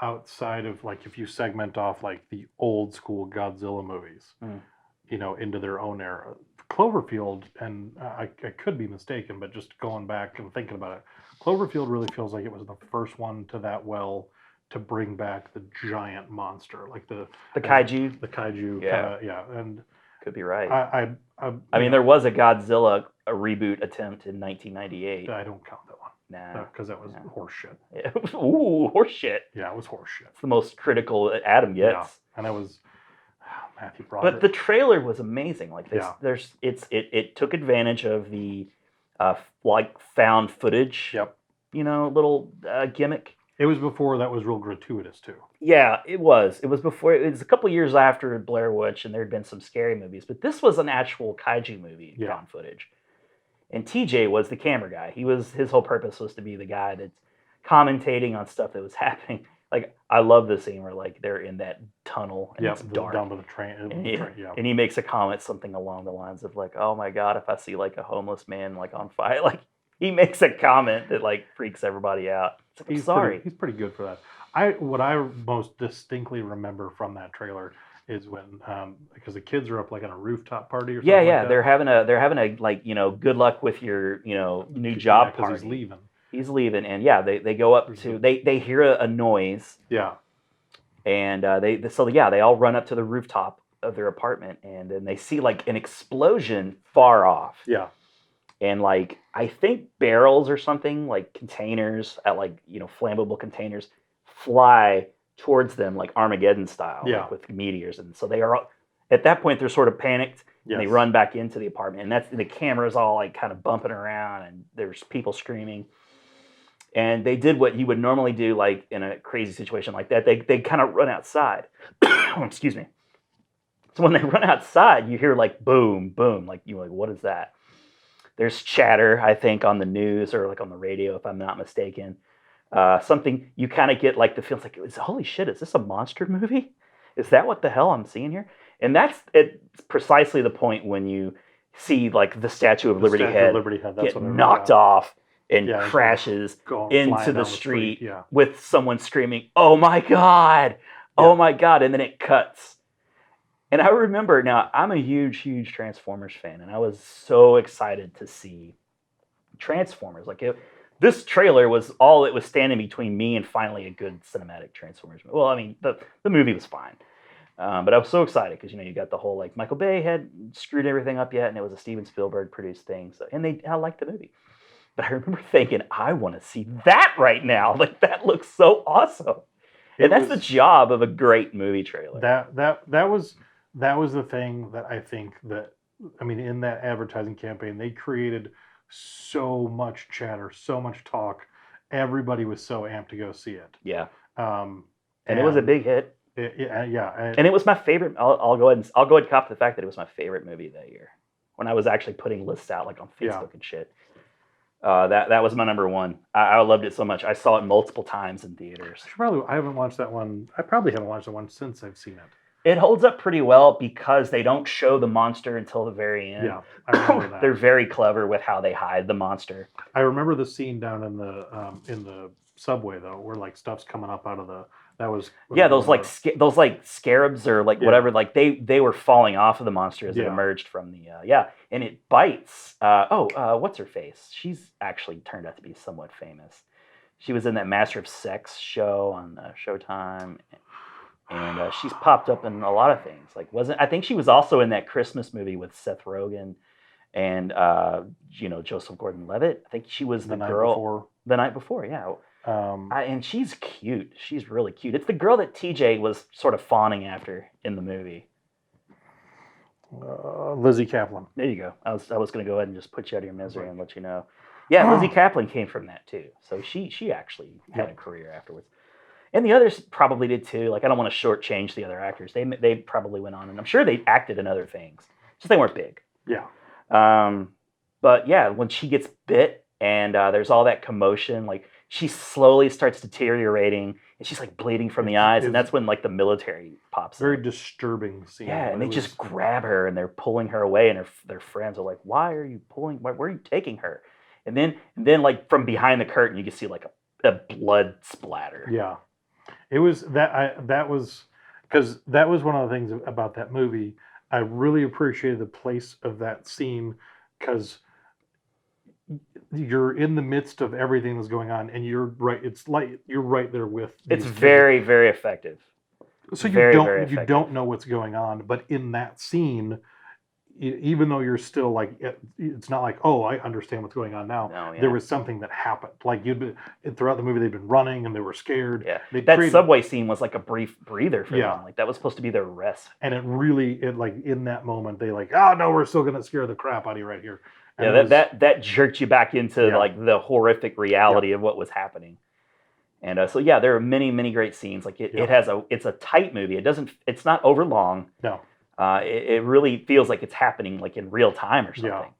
outside of like if you segment off like the old school Godzilla movies, into their own era, Cloverfield, and I could be mistaken, but just going back and thinking about it, Cloverfield really feels like it was the first one to bring back the giant monster, like the kaiju. The kaiju, yeah, and. Could be right. I mean, there was a Godzilla reboot attempt in 1998. I don't count that one. Nah. Because that was horse shit. Yeah. Ooh, horse shit. Yeah, it was horse shit. It's the most critical that Adam gets. Yeah. And that was Matthew Broderick. But the trailer was amazing. Like it took advantage of the like found footage. Yep. Little gimmick. It was before that was real gratuitous too. Yeah, it was. It was before. It was a couple years after Blair Witch, and there had been some scary movies, but this was an actual kaiju movie, Yeah. found footage. And TJ was the camera guy. His whole purpose was to be the guy that's commentating on stuff that was happening. Like, I love the scene where like they're in that tunnel and it's dark. Down by the train. And he makes a comment something along the lines of like, "Oh my god, if I see like a homeless man like on fire," like he makes a comment that like freaks everybody out. It's like, I'm sorry. He's pretty good for that. What I most distinctly remember from that trailer is when because the kids are up like on a rooftop party or something. Yeah, like that. they're having a like, good luck with your new job party. He's leaving. He's leaving, and yeah, they go up to they hear a noise. Yeah. And they all run up to the rooftop of their apartment, and then they see like an explosion far off. Yeah. And like I think barrels or something, like containers at like flammable containers, fly towards them like Armageddon style, like with meteors. And so they are at that point they're sort of panicked. Yes. And they run back into the apartment, and the camera's all like kind of bumping around, and there's people screaming. And they did what you would normally do, like in a crazy situation like that. They kind of run outside. Excuse me. So when they run outside, you hear like boom, boom, like you're like, what is that? There's chatter, I think, on the news or like on the radio, if I'm not mistaken. Something you kind of get like the feels like, holy shit, is this a monster movie? Is that what the hell I'm seeing here? And that's precisely the point when you see like the Statue of Liberty head get knocked off and crashes into the street with someone screaming, "Oh my God! Oh my God!" And then it cuts. And I remember, now I'm a huge, huge Transformers fan, and I was so excited to see Transformers. Like this trailer was all it was standing between me and finally a good cinematic Transformers movie. Well, I mean, the movie was fine. But I was so excited because you got the whole like Michael Bay had screwed everything up yet, and it was a Steven Spielberg produced thing. So I liked the movie. But I remember thinking, I want to see that right now. Like that looks so awesome. And that's the job of a great movie trailer. That was the thing that I think that, I mean, in that advertising campaign, they created so much chatter, so much talk. Everybody was so amped to go see it. Yeah. And it was a big hit. And it was my favorite. I'll go ahead and cop the fact that it was my favorite movie that year. When I was actually putting lists out like on Facebook and shit. That was my number one. I loved it so much. I saw it multiple times in theaters. I haven't watched that one. I probably haven't watched that one since I've seen it. It holds up pretty well because they don't show the monster until the very end. Yeah, I remember that. They're very clever with how they hide the monster. I remember the scene down in the subway though, where like stuff's coming up out of the. That was those like scarabs or like whatever, like they were falling off of the monster as it emerged from the and it bites. What's her face? She's actually turned out to be somewhat famous. She was in that Master of Sex show on Showtime, and she's popped up in a lot of things. I think she was also in that Christmas movie with Seth Rogen and Joseph Gordon-Levitt. I think she was the girl the night before. Yeah. And she's cute. She's really cute. It's the girl that TJ was sort of fawning after in the movie. Lizzie Kaplan. There you go. I was going to go ahead and just put you out of your misery and let you know. Yeah, Lizzie Kaplan came from that too. So she actually had a career afterwards. And the others probably did too. Like I don't want to shortchange the other actors. They probably went on, and I'm sure they acted in other things. Just they weren't big. Yeah. But yeah, when she gets bit and there's all that commotion, like. She slowly starts deteriorating, and she's like bleeding from the eyes, and that's when like the military pops Very up. disturbing scene. Yeah, and they just grab her and they're pulling her away, and their friends are like, "Why are you pulling? Where are you taking her?" And then like from behind the curtain, you can see like a blood splatter. Yeah, it was that was because that was one of the things about that movie. I really appreciated the place of that scene because. You're in the midst of everything that's going on, and you're right. It's like you're right there with. It's very, very effective. So you don't know what's going on, but in that scene, even though you're still like, it's not like, oh, I understand what's going on now. No, yeah. There was something that happened. Like throughout the movie, they've been running and they were scared. Yeah, subway scene was like a brief breather for them. Like that was supposed to be their rest. And it like in that moment, they like, oh no, we're still gonna scare the crap out of you right here. And that jerked you back into like the horrific reality of what was happening. And so yeah, there are many great scenes. Like Yeah. it's a tight movie. It's not over long. No. It really feels like it's happening like in real time or something.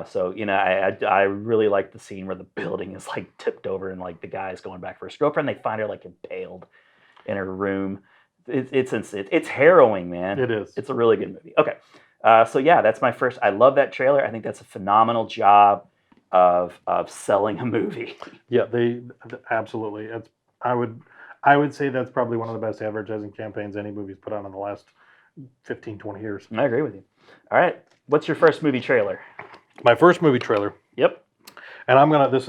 So I really like the scene where the building is like tipped over and like the guy's going back for his girlfriend. They find her like impaled in her room. It's harrowing, man. It is. It's a really good movie. Okay, so yeah, that's my first. I love that trailer. I think that's a phenomenal job of selling a movie. Yeah, they absolutely. I would say that's probably one of the best advertising campaigns any movie's put on in the last 15, 20 years. I agree with you. All right, what's your first movie trailer? My first movie trailer. Yep. And this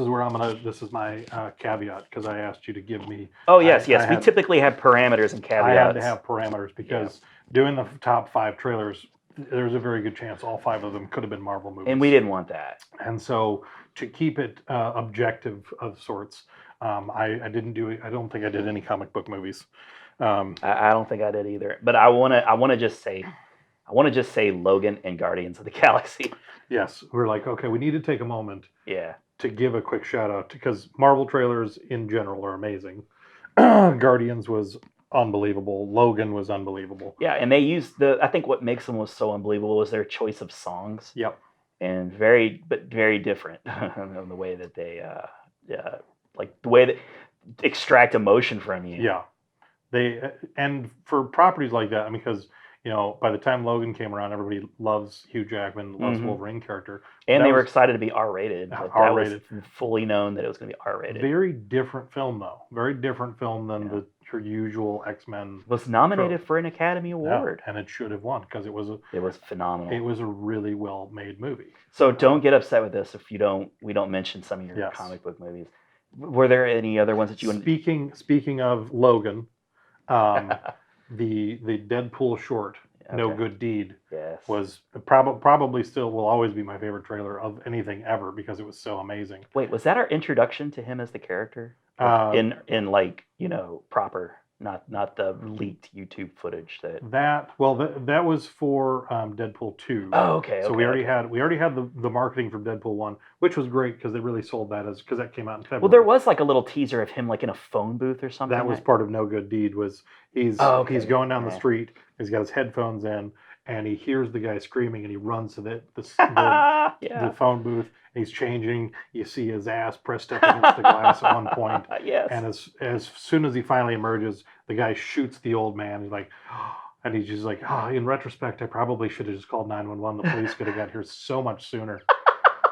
is my caveat, because I asked you to give me. Oh yes. We had- typically have parameters and caveats. I had to have parameters because doing the top 5 trailers, there's a very good chance all 5 of them could have been Marvel movies. And we didn't want that. And so to keep it objective of sorts, I don't think I did any comic book movies. I don't think I did either. But I want to just say Logan and Guardians of the Galaxy. Yes, we're like, okay, we need to take a moment Yeah. to give a quick shout out, because Marvel trailers in general are amazing. Guardians was unbelievable. Logan was unbelievable. Yeah, and they used I think what makes them was so unbelievable was their choice of songs. Yep. And very different in the way that they like the way that extract emotion from you. Yeah. And for properties like that, I mean, because by the time Logan came around, everybody loves Hugh Jackman, loves Wolverine character. And they were excited to be R-rated. But R-rated. That was fully known that it was going to be R-rated. Very different film, though. Very different film than your usual X-Men. Was nominated for an Academy Award. And it should have won, because it was phenomenal. It was a really well-made movie. So don't get upset with us if we don't mention some of your comic book movies. Were there any other ones that you want? Speaking of Logan, the Deadpool short, No Good Deed, was probably still will always be my favorite trailer of anything ever, because it was so amazing. Wait, was that our introduction to him as the character? In proper, not the leaked YouTube footage that was for Deadpool 2. Oh, okay. So we already had the marketing from Deadpool 1, which was great because they really sold that because that came out in February. Well, there was like a little teaser of him like in a phone booth or something. That was part of No Good Deed. He's going down the street. He's got his headphones in, and he hears the guy screaming, and he runs to the phone booth. And he's changing. You see his ass pressed up against the glass at one point. Yes. And as soon as he finally emerges, the guy shoots the old man. He's like, and he's just like, in retrospect, I probably should have just called 911. The police could have got here so much sooner.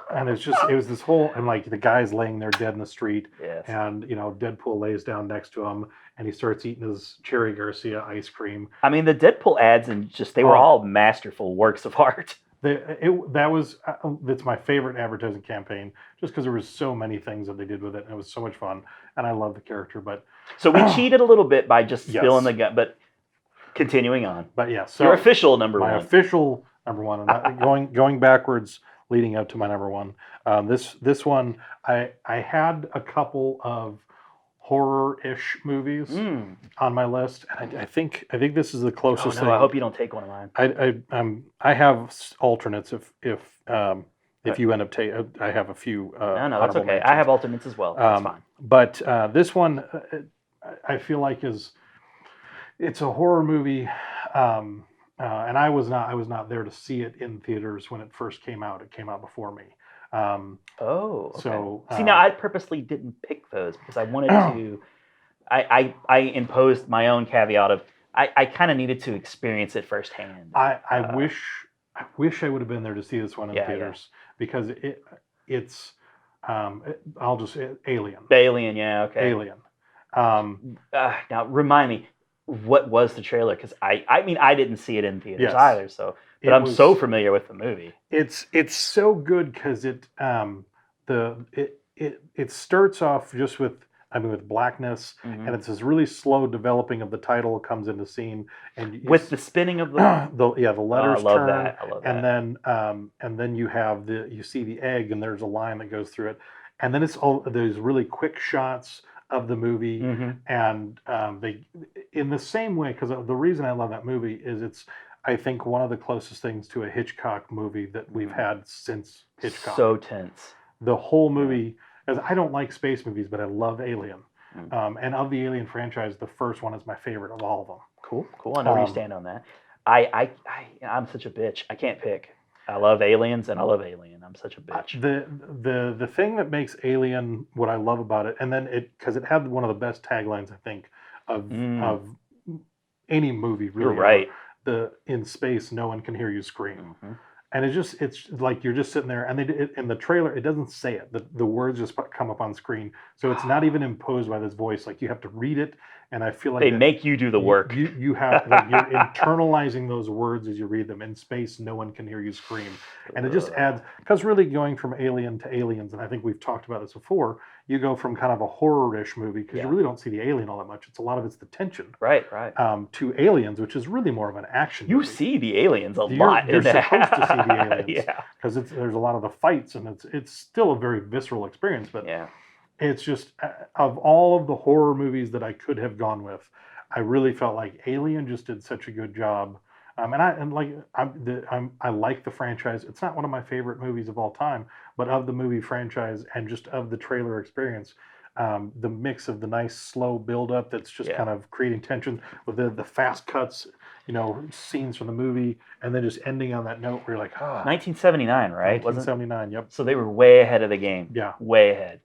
And it was this whole, and like the guy's laying there dead in the street. Yes. And Deadpool lays down next to him, and he starts eating his Cherry Garcia ice cream. I mean, the Deadpool ads and they were all masterful works of art. That's my favorite advertising campaign, just because there was so many things that they did with it, and it was so much fun, and I love the character. But so we cheated a little bit by just spilling the gun, but continuing on. But yeah, so your official number one. My official number one, and not going backwards, leading up to my number one. This one, I had a couple of horror-ish movies on my list, and I think this is the closest thing. I hope you don't take one of mine. I have alternates if you end up taking. I have a few. No, that's okay. Mentions. I have alternates as well. That's fine. But this one, I feel like it's a horror movie, and I was not there to see it in theaters when it first came out. It came out before me. Okay. So see, now I purposely didn't pick those because I wanted to. I imposed my own caveat of I kind of needed to experience it firsthand. I wish I would have been there to see this one in theaters because it's I'll just Alien. Alien, yeah, okay. Alien. Now remind me, what was the trailer? Because I mean I didn't see it in theaters either, but I'm so familiar with the movie. It's so good because it starts off just with blackness, and it's this really slow developing of the title comes into scene, and with the spinning of the letters turn. I love that. And then you see the egg, and there's a line that goes through it, and then it's all those really quick shots of the movie, and they in the same way, because the reason I love that movie is it's I think one of the closest things to a Hitchcock movie that we've had since Hitchcock. So tense. The whole movie, as I don't like space movies, but I love Alien. And of the Alien franchise, the first one is my favorite of all of them. Cool. I know where you stand on that. I'm such a bitch. I can't pick. I love Aliens and I love Alien. I'm such a bitch. The thing that makes Alien what I love about it, and then because it had one of the best taglines, I think, of any movie. Really, You're right. The in space, no one can hear you scream. Mm-hmm. And it's like you're just sitting there, and in the trailer, it doesn't say it. The words just come up on screen, so it's not even imposed by this voice. Like you have to read it, and I feel like they make you do the work. You have like, you're internalizing those words as you read them. In space, no one can hear you scream, and it just adds, because really going from Alien to Aliens, and I think we've talked about this before. You go from kind of a horror-ish movie because you really don't see the alien all that much. It's a lot of it's the tension, right. To Aliens, which is really more of an action. You movie. See the aliens a lot. You're supposed to see the aliens, yeah, because there's a lot of the fights, and it's still a very visceral experience. But it's just of all of the horror movies that I could have gone with, I really felt like Alien just did such a good job. I like the franchise. It's not one of my favorite movies of all time, but of the movie franchise and just of the trailer experience, the mix of the nice slow build-up that's just kind of creating tension with the fast cuts, scenes from the movie, and then just ending on that note where you're like, 1979, right? 1979, yep. So they were way ahead of the game. Yeah. Way ahead.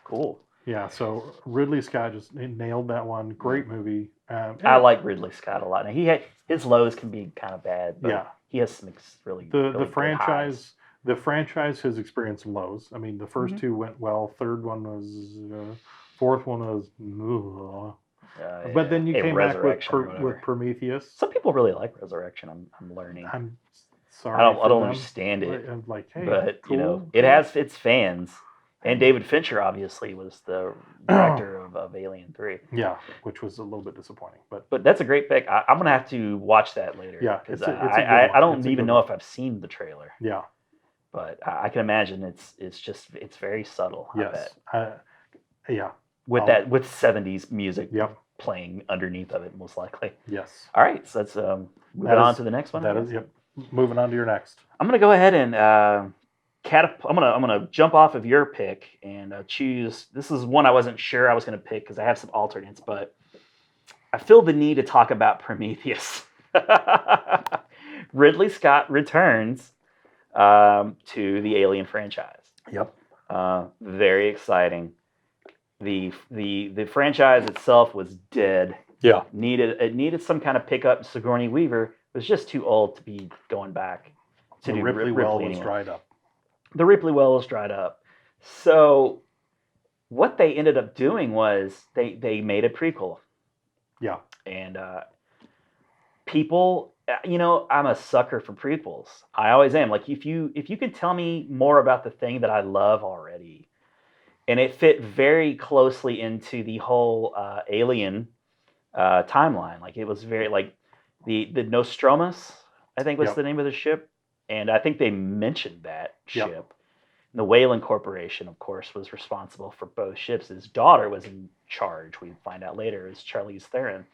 Cool. Yeah, so Ridley Scott just nailed that one. Great movie. I like Ridley Scott a lot. Now his lows can be kind of bad, but he has some really the good franchise. highs. The franchise has experienced some lows. I mean, the first two went well. Third one was, fourth one was. But then you came back with Prometheus. Some people really like Resurrection. I'm learning. I'm sorry. I don't understand it. I'm like, hey, but cool. It has its fans. And David Fincher obviously was the director of Alien 3. Yeah, which was a little bit disappointing. But that's a great pick. I'm going to have to watch that later. Yeah, because I don't even know if I've seen the trailer. Yeah. But I can imagine it's very subtle. Yes. Yeah. With 70s music playing underneath of it, most likely. Yes. All right, so let's move on to the next one. Moving on to your next. I'm going to go ahead and I'm gonna jump off of your pick and choose. This is one I wasn't sure I was gonna pick because I have some alternates, but I feel the need to talk about Prometheus. Ridley Scott returns to the Alien franchise. Yep. Very exciting. The franchise itself was dead. Yeah. It needed some kind of pickup. Sigourney Weaver was just too old to be going back to do Ripley well was dried up. The Ripley well was dried up. So what they ended up doing was they made a prequel. Yeah. And people, I'm a sucker for prequels. I always am. Like if you could tell me more about the thing that I love already, and it fit very closely into the whole Alien timeline. Like it was very like the Nostromus, I think was the name of the ship. And I think they mentioned that ship. Yep. The Weyland Corporation, of course, was responsible for both ships. His daughter was in charge. We find out later is Charlize Theron.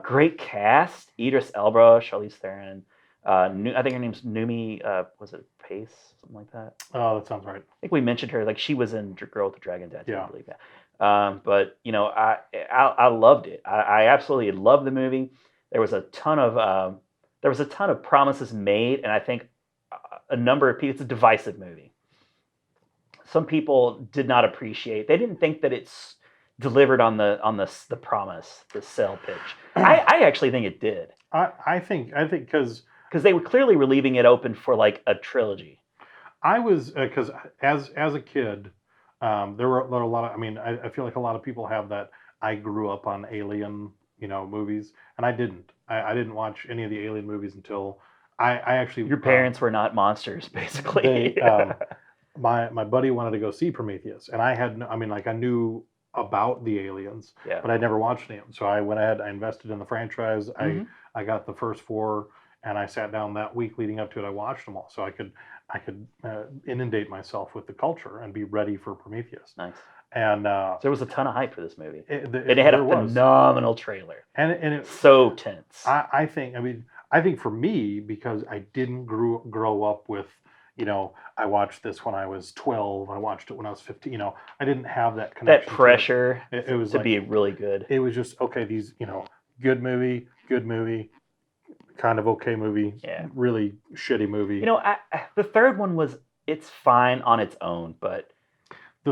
Great cast: Idris Elba, Charlize Theron. I think her name's Numi. Was it Pace? Something like that. Oh, that sounds right. I think we mentioned her. Like she was in Girl with the Dragon Tattoo. Yeah. I believe that. But I loved it. I absolutely loved the movie. There was a ton of promises made, and I think a number of people. It's a divisive movie. Some people did not appreciate. They didn't think that it's delivered on the promise, the sell pitch. I actually think it did. I think because they were clearly leaving it open for like a trilogy. I was because as a kid, there were a lot of. I mean, I feel like a lot of people have that. I grew up on Alien, movies, and I didn't. I didn't watch any of the Alien movies until I actually. Your parents were not monsters, basically. My buddy wanted to go see Prometheus, and I knew about the aliens, but I'd never watched any of them. So I went ahead, I invested in the franchise. Mm-hmm. I got the first 4, and I sat down that week leading up to it. I watched them all, so I could inundate myself with the culture and be ready for Prometheus. Nice. And so there was a ton of hype for this movie. It had a phenomenal trailer. And it's so tense. I think for me, because I didn't grow up with, I watched this when I was 12. I watched it when I was 15. I didn't have that connection. That pressure It was to like, be really good. it was just, okay, these, good movie, kind of okay movie, Yeah. really shitty movie. The third one it's fine on its own, but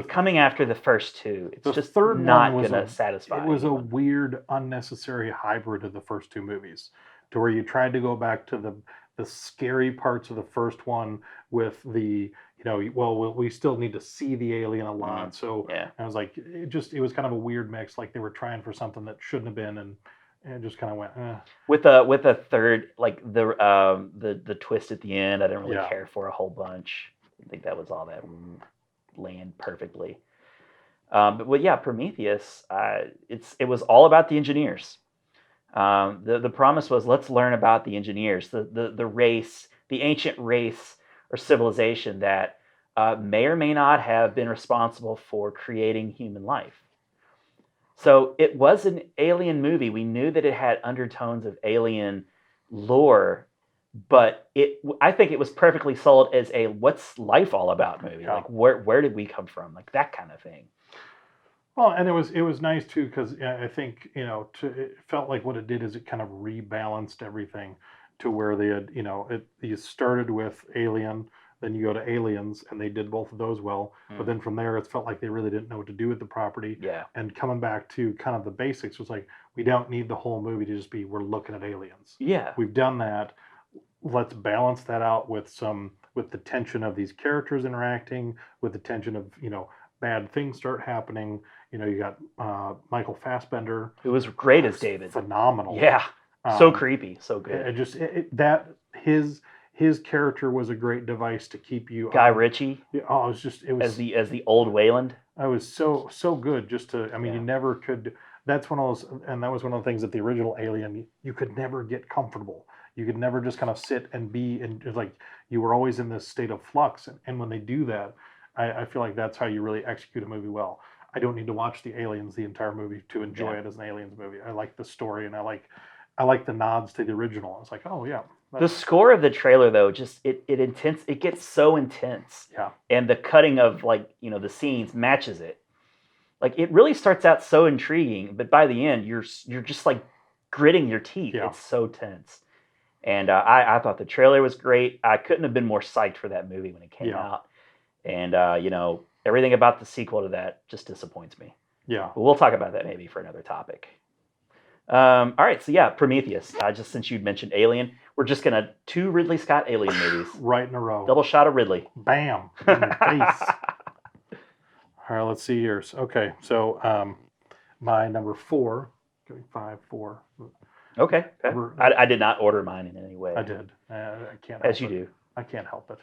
coming after the first two, it's just third not one was gonna satisfy. It was anyone. a weird, unnecessary hybrid of the first two movies, to where you tried to go back to the scary parts of the first one with the, we still need to see the alien a lot. So Yeah. I was like, it was kind of a weird mix. Like they were trying for something that shouldn't have been, and it just kind of went. With a third, like the twist at the end, I didn't really care for a whole bunch. I think that was all that land perfectly. But yeah, Prometheus, it was all about the engineers. The promise was, let's learn about the engineers, the race, the ancient race or civilization that may or may not have been responsible for creating human life. So it was an alien movie. We knew that it had undertones of alien lore, but I think it was perfectly sold as a what's life all about movie. Yeah. Like where did we come from? Like that kind of thing. Well, and it was nice too, because I think it felt like what it did is it kind of rebalanced everything to where they had you started with Alien, then you go to Aliens, and they did both of those well. But then from there, it felt like they really didn't know what to do with the property. Yeah. And coming back to kind of the basics was like, we don't need the whole movie to just be we're looking at aliens. Yeah. We've done that. Let's balance that out with the tension of these characters interacting, with the tension of bad things start happening. You got Michael Fassbender, It was great as David. phenomenal. Yeah. So creepy, so good. His character was a great device to keep you. Guy Ritchie it was as the old Wayland. I was so good just to. I mean, you never could. That's one of those, and that was one of the things that the original Alien, you could never get comfortable. You could never just kind of sit and be, and like you were always in this state of flux. And when they do that, I feel like that's how you really execute a movie well. I don't need to watch the Aliens the entire movie to enjoy it as an Aliens movie. I like the story, and I like the nods to the original. It's like, oh yeah. The score of the trailer though, just it gets so intense. Yeah. And the cutting of the scenes matches it. Like it really starts out so intriguing, but by the end you're just like gritting your teeth. Yeah. It's so tense. And I thought the trailer was great. I couldn't have been more psyched for that movie when it came out. And everything about the sequel to that just disappoints me. Yeah. But we'll talk about that maybe for another topic. All right, so yeah, Prometheus. Just since you'd mentioned Alien, we're just gonna 2 Ridley Scott Alien movies. Right in a row. Double shot of Ridley. Bam. In your face. All right, let's see here. Okay, so my number 4, 5, 4. Okay. I did not order mine in any way. I did. I can't. As help you it. do. I can't help it.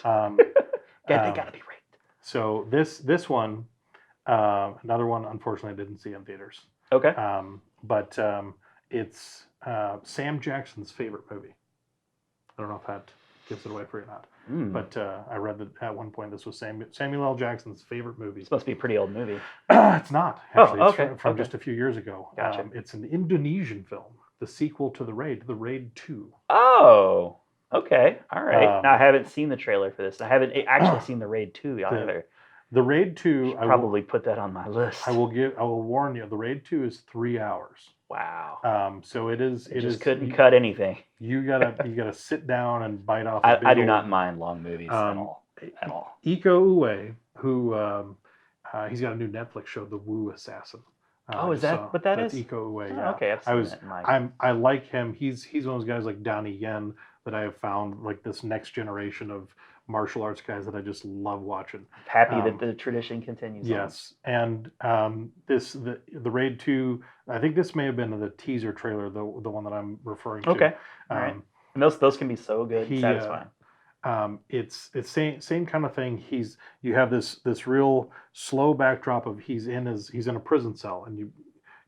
They gotta be right. So this one, another one, unfortunately, I didn't see in theaters. Okay. But it's Sam Jackson's favorite movie. I don't know if that gives it away for you or not. But I read that at one point this was Samuel L. Jackson's favorite movie. This must be a pretty old movie. It's not, actually. Okay. It's from just a few years ago. Gotcha. It's an Indonesian film, the sequel to The Raid 2. Oh, okay. All right. Now, I haven't seen the trailer for this. I haven't actually seen The Raid 2 either. The Raid 2, I probably put that on my list. I will warn you, The Raid 2 is 3 hours. Wow. So it is. It just couldn't cut anything. You gotta sit down and bite off. I do not mind long movies at all. Iko Uwais, who he's got a new Netflix show, The Wu Assassin. Is that what that is? Iko Uwais. Oh, Yeah. okay. I like him. He's one of those guys like Donnie Yen that I have found like this next generation of martial arts guys that I just love watching. Happy that the tradition continues. Yes, and the Raid 2. I think this may have been the teaser trailer, the one that I'm referring to. Okay, all right. And those can be so good, satisfying. It's same kind of thing. You have this real slow backdrop of he's in a prison cell, and you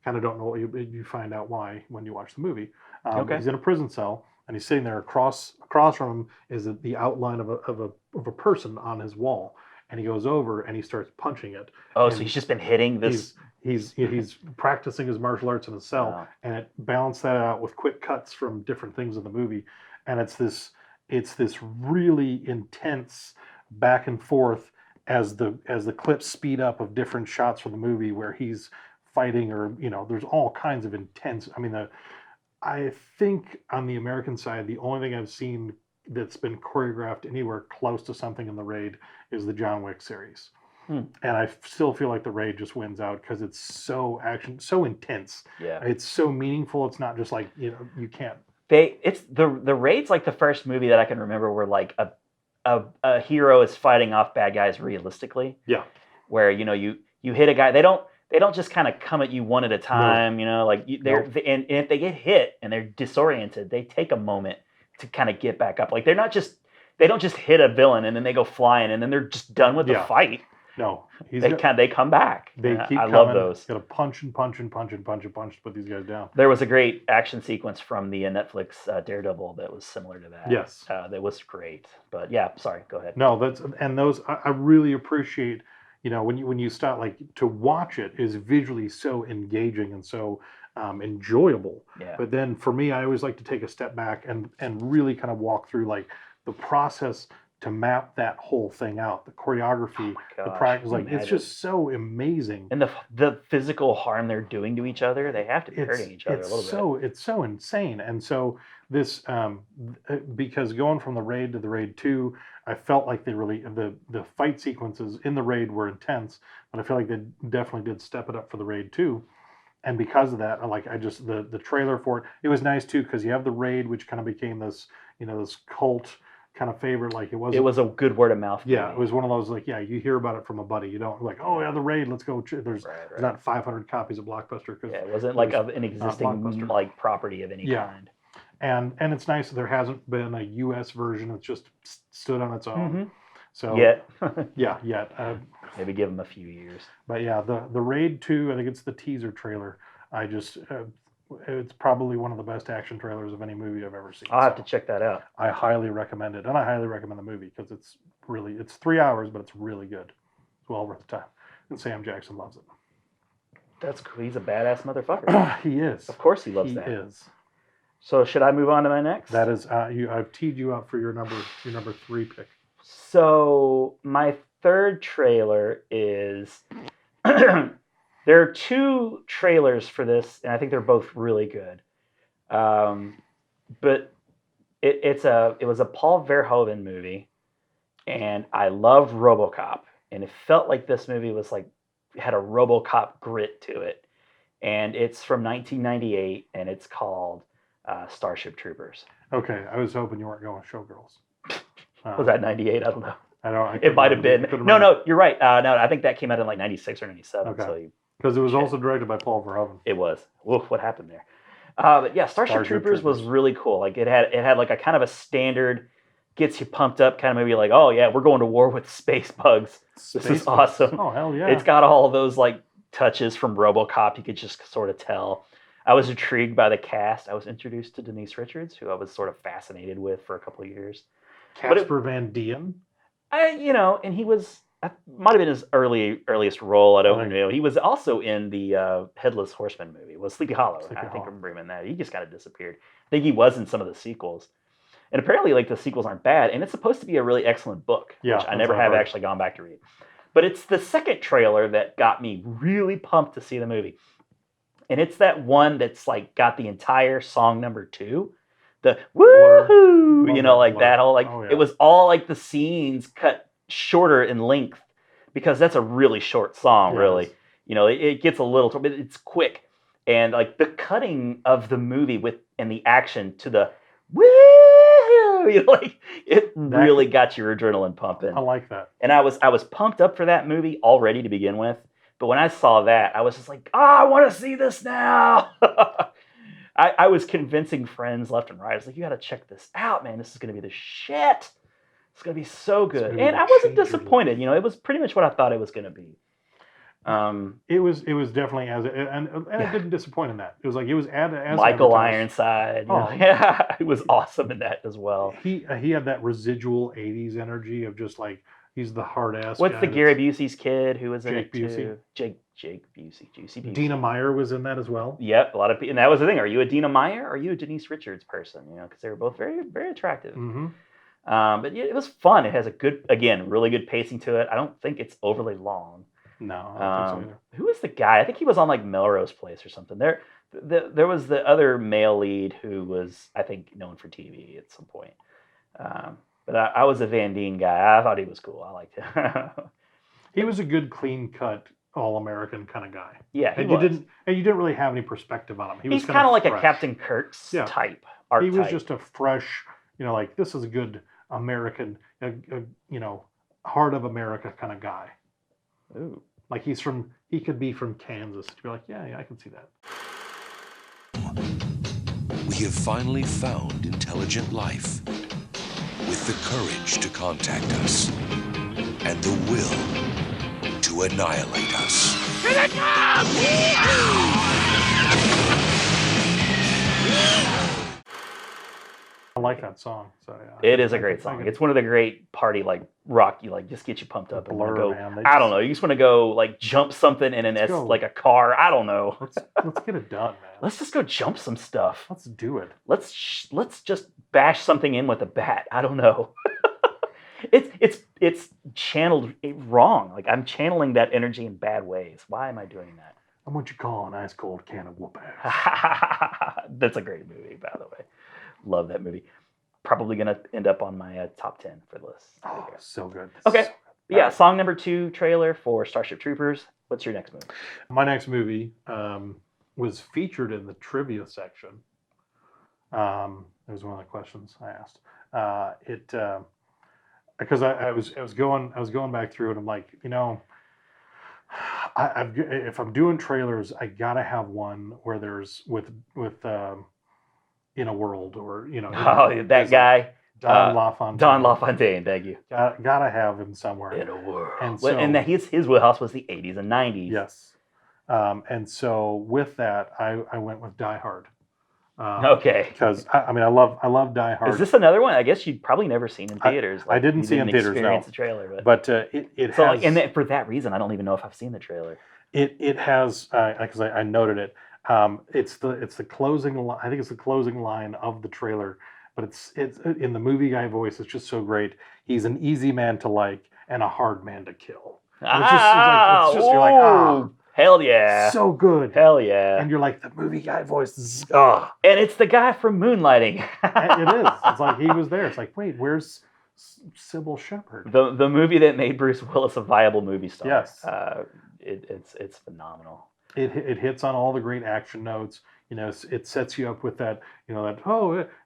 kind of don't know what you find out why when you watch the movie. He's in a prison cell, and he's sitting there across from him is the outline of a person on his wall, and he goes over and he starts punching it. Oh, so he's just been hitting this. He's practicing his martial arts in his cell, and it balanced that out with quick cuts from different things in the movie, and it's it's this really intense back and forth as the clips speed up of different shots from the movie where he's fighting, or there's all kinds of intense. I mean, I think on the American side, the only thing I've seen that's been choreographed anywhere close to something in the Raid is the John Wick series. And I still feel like the Raid just wins out because it's so so intense. Yeah. It's so meaningful. It's not just like, you can't. It's the Raid's like the first movie that I can remember where like a hero is fighting off bad guys realistically. Yeah. Where you hit a guy, they don't just kind of come at you one at a time. No. And if they get hit and they're disoriented, they take a moment to kind of get back up. Like they don't just hit a villain and then they go flying and then they're just done with the fight. No, they come back. They keep I coming. love those. Got to punch and punch and punch and punch and punch to put these guys down. There was a great action sequence from the Netflix Daredevil that was similar to that. Yes, that was great. But yeah, sorry, go ahead. No, those I really appreciate. When you start, like, to watch it is visually so engaging and so enjoyable. Yeah. But then for me, I always like to take a step back and really kind of walk through like the process to map that whole thing out, the choreography, the practice. Like, it's just so amazing. And the physical harm they're doing to each other, they have to be hurting each other a little bit. It's so insane. And so this, because going from the Raid to the Raid 2, I felt like the fight sequences in the Raid were intense, but I feel like they definitely did step it up for the Raid 2. And because of that, the trailer for it was nice too, because you have the Raid, which kind of became this, this cult kind of favorite. Like it was a good word of mouth. Yeah, it was one of those, like, you hear about it from a buddy. You don't like, oh yeah, the Raid, let's go. There's not 500 copies of Blockbuster. Yeah, it wasn't like an existing like property of any kind. And it's nice that there hasn't been a U.S. version. It's just stood on its own. Mm-hmm. So yet. Maybe give them a few years. But yeah, the Raid 2, I think it's the teaser trailer. It's probably one of the best action trailers of any movie I've ever seen. I'll have to check that out. I highly recommend it, and I highly recommend the movie because it's 3 hours, but it's really good. It's well worth the time. And Sam Jackson loves it. That's cool. He's a badass motherfucker. He is. Of course he loves that. He is. So should I move on to my next? That is, I've teed you up for your number 3 pick. So my third trailer is there are 2 trailers for this, and I think they're both really good. But it was a Paul Verhoeven movie, and I loved RoboCop, and it felt like this movie was like had a RoboCop grit to it, and it's from 1998, and it's called Starship Troopers. Okay, I was hoping you weren't going Showgirls. Was that 98? I don't know. It might have been. No, you're right. No, I think that came out in like 96 or 97. Okay. Because it was also directed by Paul Verhoeven. It was. Woof, what happened there? But yeah, Starship Troopers was really cool. Like it had like a kind of a standard, gets you pumped up kind of movie. Like, oh yeah, we're going to war with space bugs. This is awesome. Oh hell yeah! It's got all those like touches from RoboCop. You could just sort of tell. I was intrigued by the cast. I was introduced to Denise Richards, who I was sort of fascinated with for a couple of years. Casper Van Dien. And he was. Might have been his earliest role. I don't know. He was also in the Headless Horseman movie. It was Sleepy Hollow. I think I remember him in that. He just kind of disappeared. I think he was in some of the sequels. And apparently, like, the sequels aren't bad. And it's supposed to be a really excellent book, which I never have actually gone back to read. But it's the second trailer that got me really pumped to see the movie. And it's that one that's, like, got the entire song number 2. The woohoo! That whole, like, it was all, like, the scenes cut shorter in length because that's a really short song. Really, it gets a little, but it's quick, and like the cutting of the movie and the action to the woo, it really got your adrenaline pumping. I like that, and I was pumped up for that movie already to begin with, but when I saw that, I was just like, I want to see this now. I was convincing friends left and right. I was like, you got to check this out, man. This is going to be the shit. It's going to be so good. And I wasn't disappointed. It was pretty much what I thought it was going to be. It was definitely and it didn't disappoint in that. It was like, it was as Michael Ironside. It was awesome in that as well. He had that residual 80s energy of just like, he's the hard ass. What's the Gary Busey's kid who was in it Busey. Too? Jake Busey. Juicy Busey. Dina Meyer was in that as well. Yep, a lot of people. And that was the thing. Are you a Dina Meyer or are you a Denise Richards person? Because they were both very, very attractive. Mm-hmm. But yeah, it was fun. It has a good, again, really good pacing to it. I don't think it's overly long. No, I don't think so either. Who was the guy? I think he was on like Melrose Place or something. There was the other male lead who was, I think, known for TV at some point. But I was a Van Dien guy. I thought he was cool. I liked him. He was a good, clean-cut, all-American kind of guy. Yeah, he and was. you didn't really have any perspective on him. He's kind of like fresh. a Captain Kirk's Yeah. type. He was just a fresh, like this is a good American, heart of America kind of guy. Ooh. Like he could be from Kansas. You'd be like, yeah, I can see that. We have finally found intelligent life with the courage to contact us and the will to annihilate us. I like that song. So yeah, It is a great song. It's one of the great party rock. Just get you pumped up and Blur, go. man. I don't know. You just want to go like jump something in like a car. I don't know. Let's get it done, man. Let's just go jump some stuff. Let's do it. Let's just bash something in with a bat. I don't know. It's channeled wrong. Like I'm channeling that energy in bad ways. Why am I doing that? I'm what you call an ice cold can of whoop ass. That's a great movie, by the way. Love that movie. Probably gonna end up on my top 10 for the list. Oh, so good. Okay. So Yeah, right. song number 2 trailer for Starship Troopers. What's your next movie? My next movie was featured in the trivia section. It was one of the questions I asked. Because I was going back through it. I'm like, if I'm doing trailers, I gotta have one where there's with in a world or That guy, Don LaFontaine. Don LaFontaine. Thank you. Gotta have him somewhere. In a world, And so- and his wheelhouse was the 80s and 90s. Yes. And so with that, I went with Die Hard. Okay. Because I love Die Hard. Is this another one? I guess you'd probably never seen in theaters. I didn't you see in theaters, no. experience the trailer, but it so has. and for that reason, I don't even know if I've seen the trailer. It has because I noted it. It's the closing. I think it's the closing line of the trailer, but it's in the movie guy voice. It's just so great. He's an easy man to like and a hard man to kill. And you're like, oh, hell yeah, so good. Hell yeah. And you're like, the movie guy voice is, And it's the guy from Moonlighting. it is. It's like he was there. It's like, wait, where's Sybil Shepherd? The movie that made Bruce Willis a viable movie star. Yes. It's phenomenal. It hits on all the great action notes. It sets you up with that.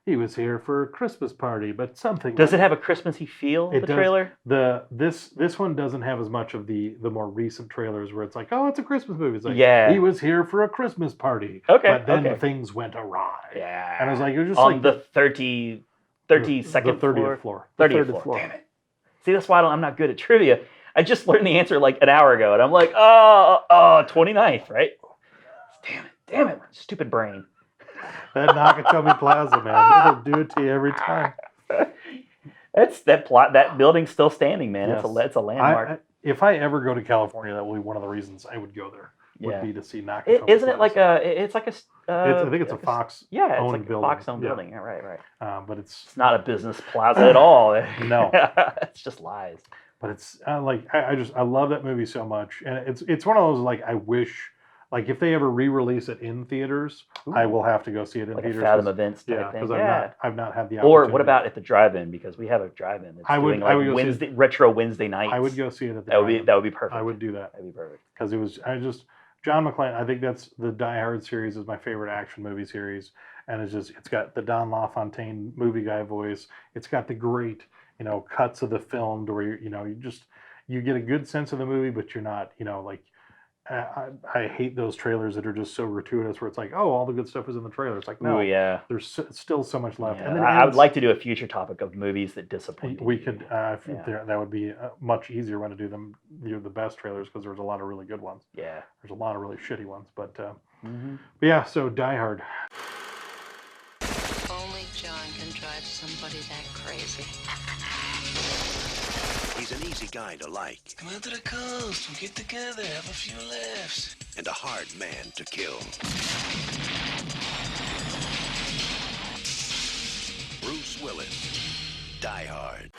He was here for a Christmas party, but something. Does it have a Christmassy feel? The trailer. This one doesn't have as much of the more recent trailers where it's like, oh, it's a Christmas movie. It's like, yeah, he was here for a Christmas party. Okay, but then things went awry. Yeah, and I was like, you're just on like the 30th floor. 30th floor. Damn it. See, that's why I'm not good at trivia. I just learned the answer like an hour ago, and I'm like, 29th, right? Damn it, stupid brain. That Nakatomi Plaza, man, it'll do it to you every time. That building's still standing, man. Yes. It's a landmark. If I ever go to California, that will be one of the reasons I would go there. Would be to see Nakatomi. Isn't it Plaza. like it's like a? I think it's a Fox. Yeah, it's owned like building. a Fox-owned building. Yeah, right. But it's not a business plaza at all. No, it's just lies. But it's I love that movie so much, and it's one of those like I wish. Like if they ever re-release it in theaters, I will have to go see it in like theaters. A Fathom events type thing. Because I've not had the opportunity. Or what about at the drive-in? Because we have a drive-in that's doing like retro Wednesday nights. I would go see it at the drive-in. That would be perfect. I would do that. That'd be perfect. Because John McClane. I think that's the Die Hard series is my favorite action movie series, and it's got the Don LaFontaine movie guy voice. It's got the great cuts of the film where you get a good sense of the movie, but you're not like. I hate those trailers that are just so gratuitous where it's like, oh, all the good stuff is in the trailer. It's like, no, there's still so much left. Yeah. And then I would like to do a future topic of movies that disappoint. We could, that would be much easier when to do them, the best trailers, because there's a lot of really good ones. Yeah. There's a lot of really shitty ones. But yeah, so Die Hard. Only John can drive somebody that crazy. He's an easy guy to like. Come out to the coast, we'll get together, have a few laughs. And a hard man to kill. Bruce Willis. Die Hard.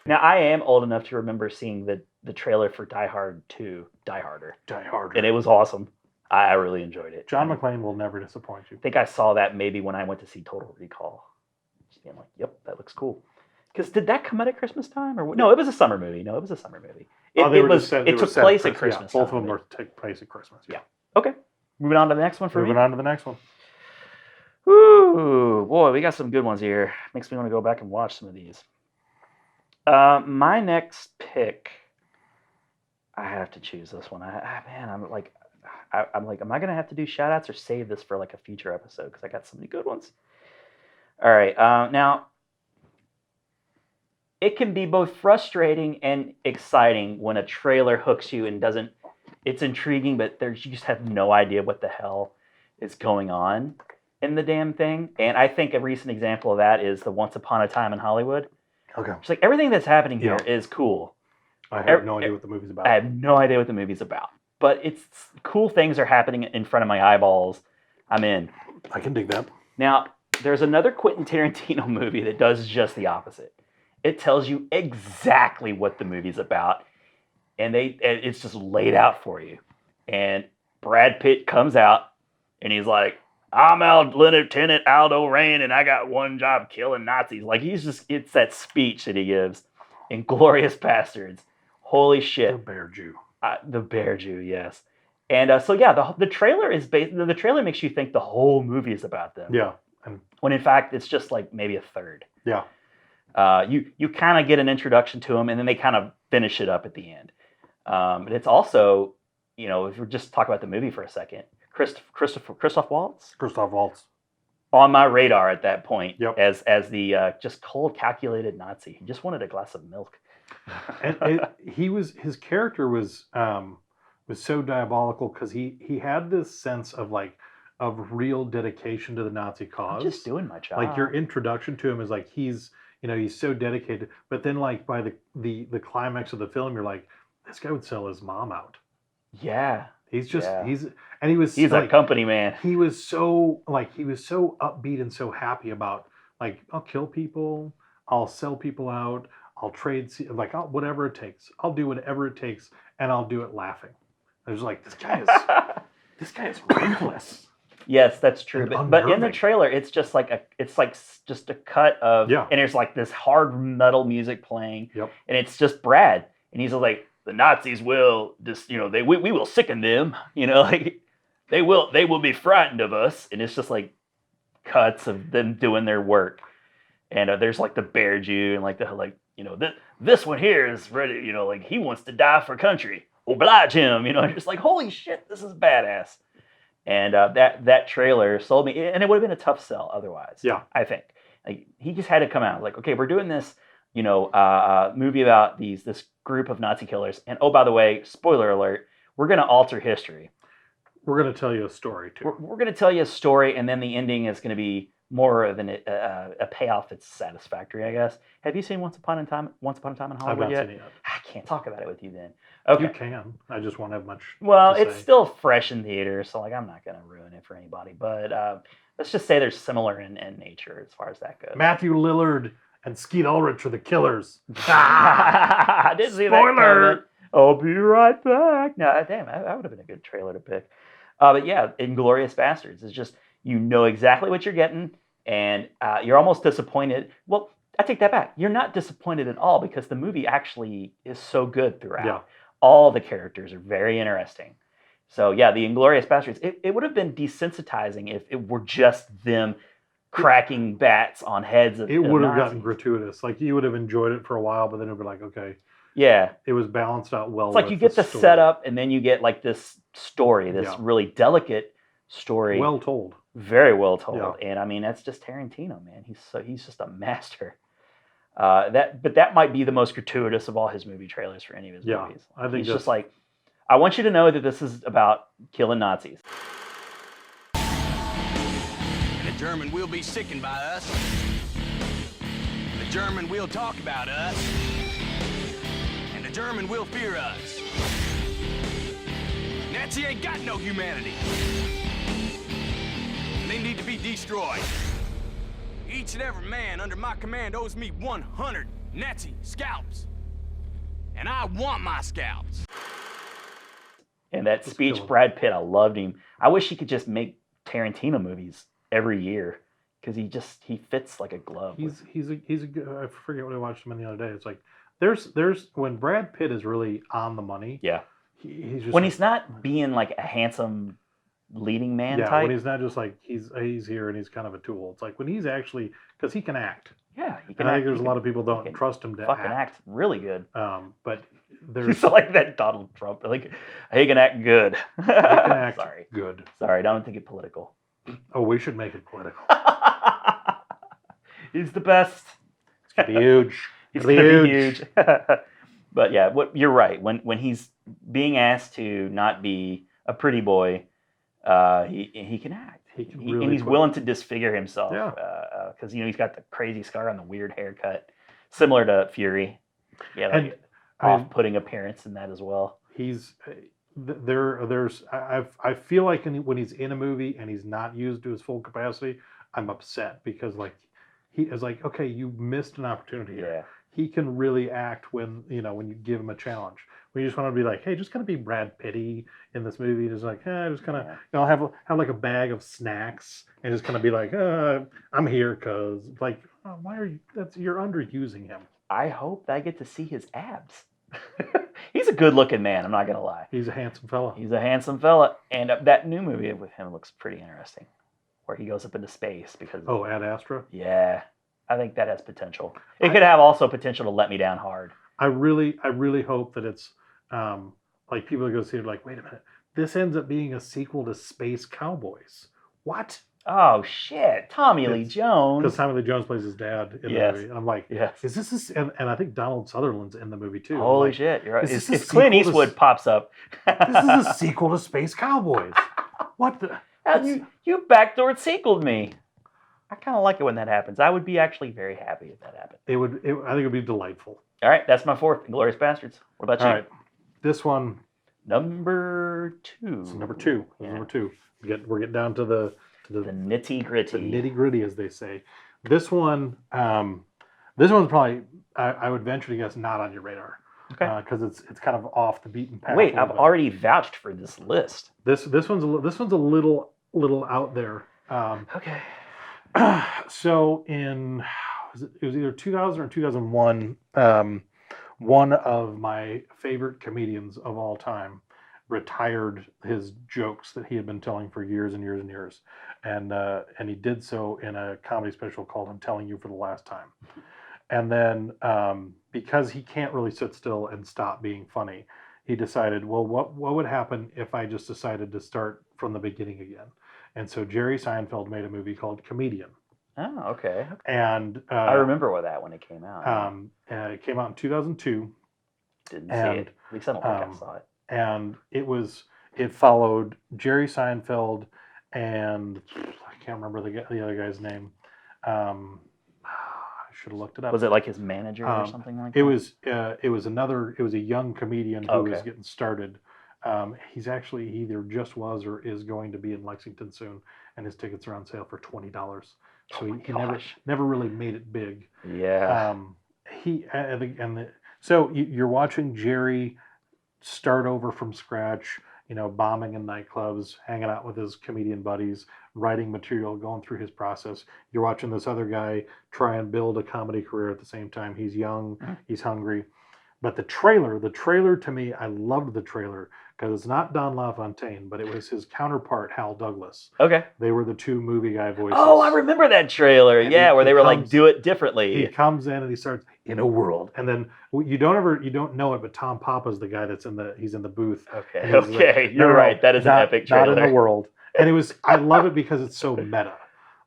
Now, I am old enough to remember seeing the trailer for Die Hard 2, Die Harder. Die Harder. And it was awesome. I really enjoyed it. John McClane will never disappoint you. I think I saw that maybe when I went to see Total Recall. Just being like, yep, that looks cool. Because did that come out at Christmas time? No, it was a summer movie. It took place at Christmas. Yeah, both of them take place at Christmas. Yeah. Okay. Moving on to the next one for me. Moving on to the next one. Ooh, boy, we got some good ones here. Makes me want to go back and watch some of these. My next pick, I have to choose this one. I'm like, am I gonna have to do shout outs or save this for like a future episode? Because I got so many good ones. All right, now it can be both frustrating and exciting when a trailer hooks you and doesn't. It's intriguing, but you just have no idea what the hell is going on in the damn thing. And I think a recent example of that is the Once Upon a Time in Hollywood. Okay. It's like everything that's happening here is cool. I have no idea what the movie's about. I have no idea what the movie's about. But it's cool things are happening in front of my eyeballs. I'm in. I can dig that. Now, there's another Quentin Tarantino movie that does just the opposite. It tells you exactly what the movie's about. And it's just laid out for you. And Brad Pitt comes out and he's like, I'm Lieutenant Aldo Rain, and I got one job, killing Nazis. Like, it's that speech that he gives in Glorious Bastards. Holy shit. The Bear Jew. The Bear Jew, yes. And the trailer is the trailer makes you think the whole movie is about them. Yeah. When in fact, it's just like maybe a third. Yeah. You kind of get an introduction to them, and then they kind of finish it up at the end. But it's also, if we're just talking about the movie for a second, Christoph Waltz? Christoph Waltz. On my radar at that point, yep. as the just cold, calculated Nazi. He just wanted a glass of milk. His character was so diabolical because he had this sense of real dedication to the Nazi cause. I'm just doing my job. Like, your introduction to him is like he's so dedicated, but then like by the climax of the film, you're like, this guy would sell his mom out. Yeah. He's just he's like, a company man. He was so upbeat and so happy about, like, I'll kill people, I'll sell people out, I'll trade, whatever it takes. I'll do whatever it takes, and I'll do it laughing. I was like, this guy is reckless. Yes, that's true. But in the trailer, it's just just a cut of, and there's like this hard metal music playing, and it's just Brad, and he's like, the Nazis will just, we will sicken them, like they will be frightened of us. And it's just like cuts of them doing their work. And there's like the Bear Jew and this one here is ready, like he wants to die for country. Oblige him, just like, holy shit, this is badass. And that trailer sold me, and it would have been a tough sell otherwise. Yeah, I think like he just had to come out like, okay, we're doing this, movie about this group of Nazi killers, and oh, by the way, spoiler alert, we're going to alter history. We're going to tell you a story too. We're going to tell you a story, and then the ending is going to be more of a payoff that's satisfactory, I guess. Have you seen Once Upon a Time in Hollywood I've not yet? seen it yet. I can't talk about it with you then. Okay. You can. I just won't have much. Well, to it's say. still fresh in theaters, so like I'm not going to ruin it for anybody. But let's just say they're similar in nature as far as that goes. Matthew Lillard and Skeet Ulrich are the killers. I didn't see that coming. I'll be right back. No, damn, that would have been a good trailer to pick. But yeah, Inglourious Bastards is just, exactly what you're getting, and you're almost disappointed. Well, I take that back. You're not disappointed at all because the movie actually is so good throughout. Yeah. All the characters are very interesting. So yeah, the Inglourious Bastards, it would have been desensitizing if it were just them cracking bats on heads of It would have Nazis. gotten gratuitous. Like, you would have enjoyed it for a while, but then it would be like, okay. Yeah. It was balanced out well. It's like you get the setup, and then you get like this story, this really delicate story. Well told. Very well told. Yeah. And I mean, that's just Tarantino, man. He's just a master. But that might be the most gratuitous of all his movie trailers for any of his movies. I think he's just like, I want you to know that this is about killing Nazis. The German will be sickened by us. The German will talk about us. And the German will fear us. Nazi ain't got no humanity. And they need to be destroyed. Each and every man under my command owes me 100 Nazi scalps. And I want my scalps. And that Just speech, kill him. Brad Pitt, I loved him. I wish he could just make Tarantino movies every year because he fits like a glove. He's a good, I forget what I watched him in the other day. It's like there's when Brad Pitt is really on the money. Yeah. He's just When like, he's not being like a handsome leading man yeah, type. when he's not just like he's here and he's kind of a tool. It's like when he's actually, because he can act. Yeah, he And I think act- there's he a lot can of people don't fucking- trust him to fucking act. act really good. But He's there's like that Donald Trump. Like he can act good. he can act Sorry, good. sorry, I don't think it political. Oh, we should make it political. He's the best. It's gonna be huge. He's It'll be gonna be huge. But yeah, you're right. When he's being asked to not be a pretty boy, he can act. He can and really he's put- willing to disfigure himself. Yeah. Because he's got the crazy scar on the weird haircut, similar to Fury. Yeah, like And I mean, off-putting appearance in that as well. he's there's I feel like when he's in a movie and he's not used to his full capacity, I'm upset because like he is like, okay, you missed an opportunity here. Yeah. He can really act when when you give him a challenge. When you just want to be like, hey, just kind of be Brad Pitty in this movie. Just like, just kind of have like a bag of snacks and just kind of be like, I'm here because like, why are you? You're underusing him. I hope that I get to see his abs. He's a good-looking man. I'm not gonna lie. He's a handsome fella. He's a handsome fella, and that new movie with him looks pretty interesting, where he goes up into space because. Oh, Ad Astra. Yeah, I think that has potential. It could have also potential to let me down hard. I really hope that it's like people go see it like, wait a minute, this ends up being a sequel to Space Cowboys. What? Oh shit, Tommy Lee Because Jones. Tommy Lee Jones plays his dad in Yes. the movie, and I'm like, Yes. is this and I think Donald Sutherland's in the movie too. I'm Holy like, shit, you're right. is this If a Clint sequel to Eastwood pops up. This is a sequel to Space Cowboys. What the? You backdoor sequeled me. I kind of like it when that happens. I would be actually very happy if that happened. I think it would be delightful. All right, that's my fourth, Inglourious Bastards. What about All you? right, this one Number two. is number two. This is number two. We're getting down to the The nitty gritty. the nitty gritty, as they say. This one's probably I would venture to guess not on your radar. Okay. Because it's kind of off the beaten path. Wait, a little I've bit. already vouched for this list. This one's a little out there. Okay. So it was either 2000 or 2001. One of my favorite comedians of all time retired his jokes that he had been telling for years and years and years, and he did so in a comedy special called "I'm Telling You for the Last Time." And then because he can't really sit still and stop being funny, he decided, well, what would happen if I just decided to start from the beginning again? And so Jerry Seinfeld made a movie called Comedian. Oh, okay. And I remember that when it came out. it came out in 2002, Didn't see and, it. At least I don't think I saw it. and it followed Jerry Seinfeld and I can't remember the other guy's name. I should have looked it up. Was it like his manager or something like that? It was a young comedian who was Okay. getting started. He either just was or is going to be in Lexington soon, and his tickets are on sale for $20. So Oh my he gosh. never really made it big. Yeah. So you're watching Jerry start over from scratch, bombing in nightclubs, hanging out with his comedian buddies, writing material, going through his process. You're watching this other guy try and build a comedy career at the same time. He's young, he's hungry. But the trailer to me, I loved the trailer because it's not Don LaFontaine, but it was his counterpart, Hal Douglas. Okay. They were the two movie guy voices. Oh, I remember that trailer. And Yeah, he- where he they were like, comes- do it differently. He comes in and he starts in a world, and then you don't know it, but Tom Papa's the guy he's in the booth. Okay, And he's like, okay, you're right. That is an epic Not trailer. in the world, and I love it because it's so meta.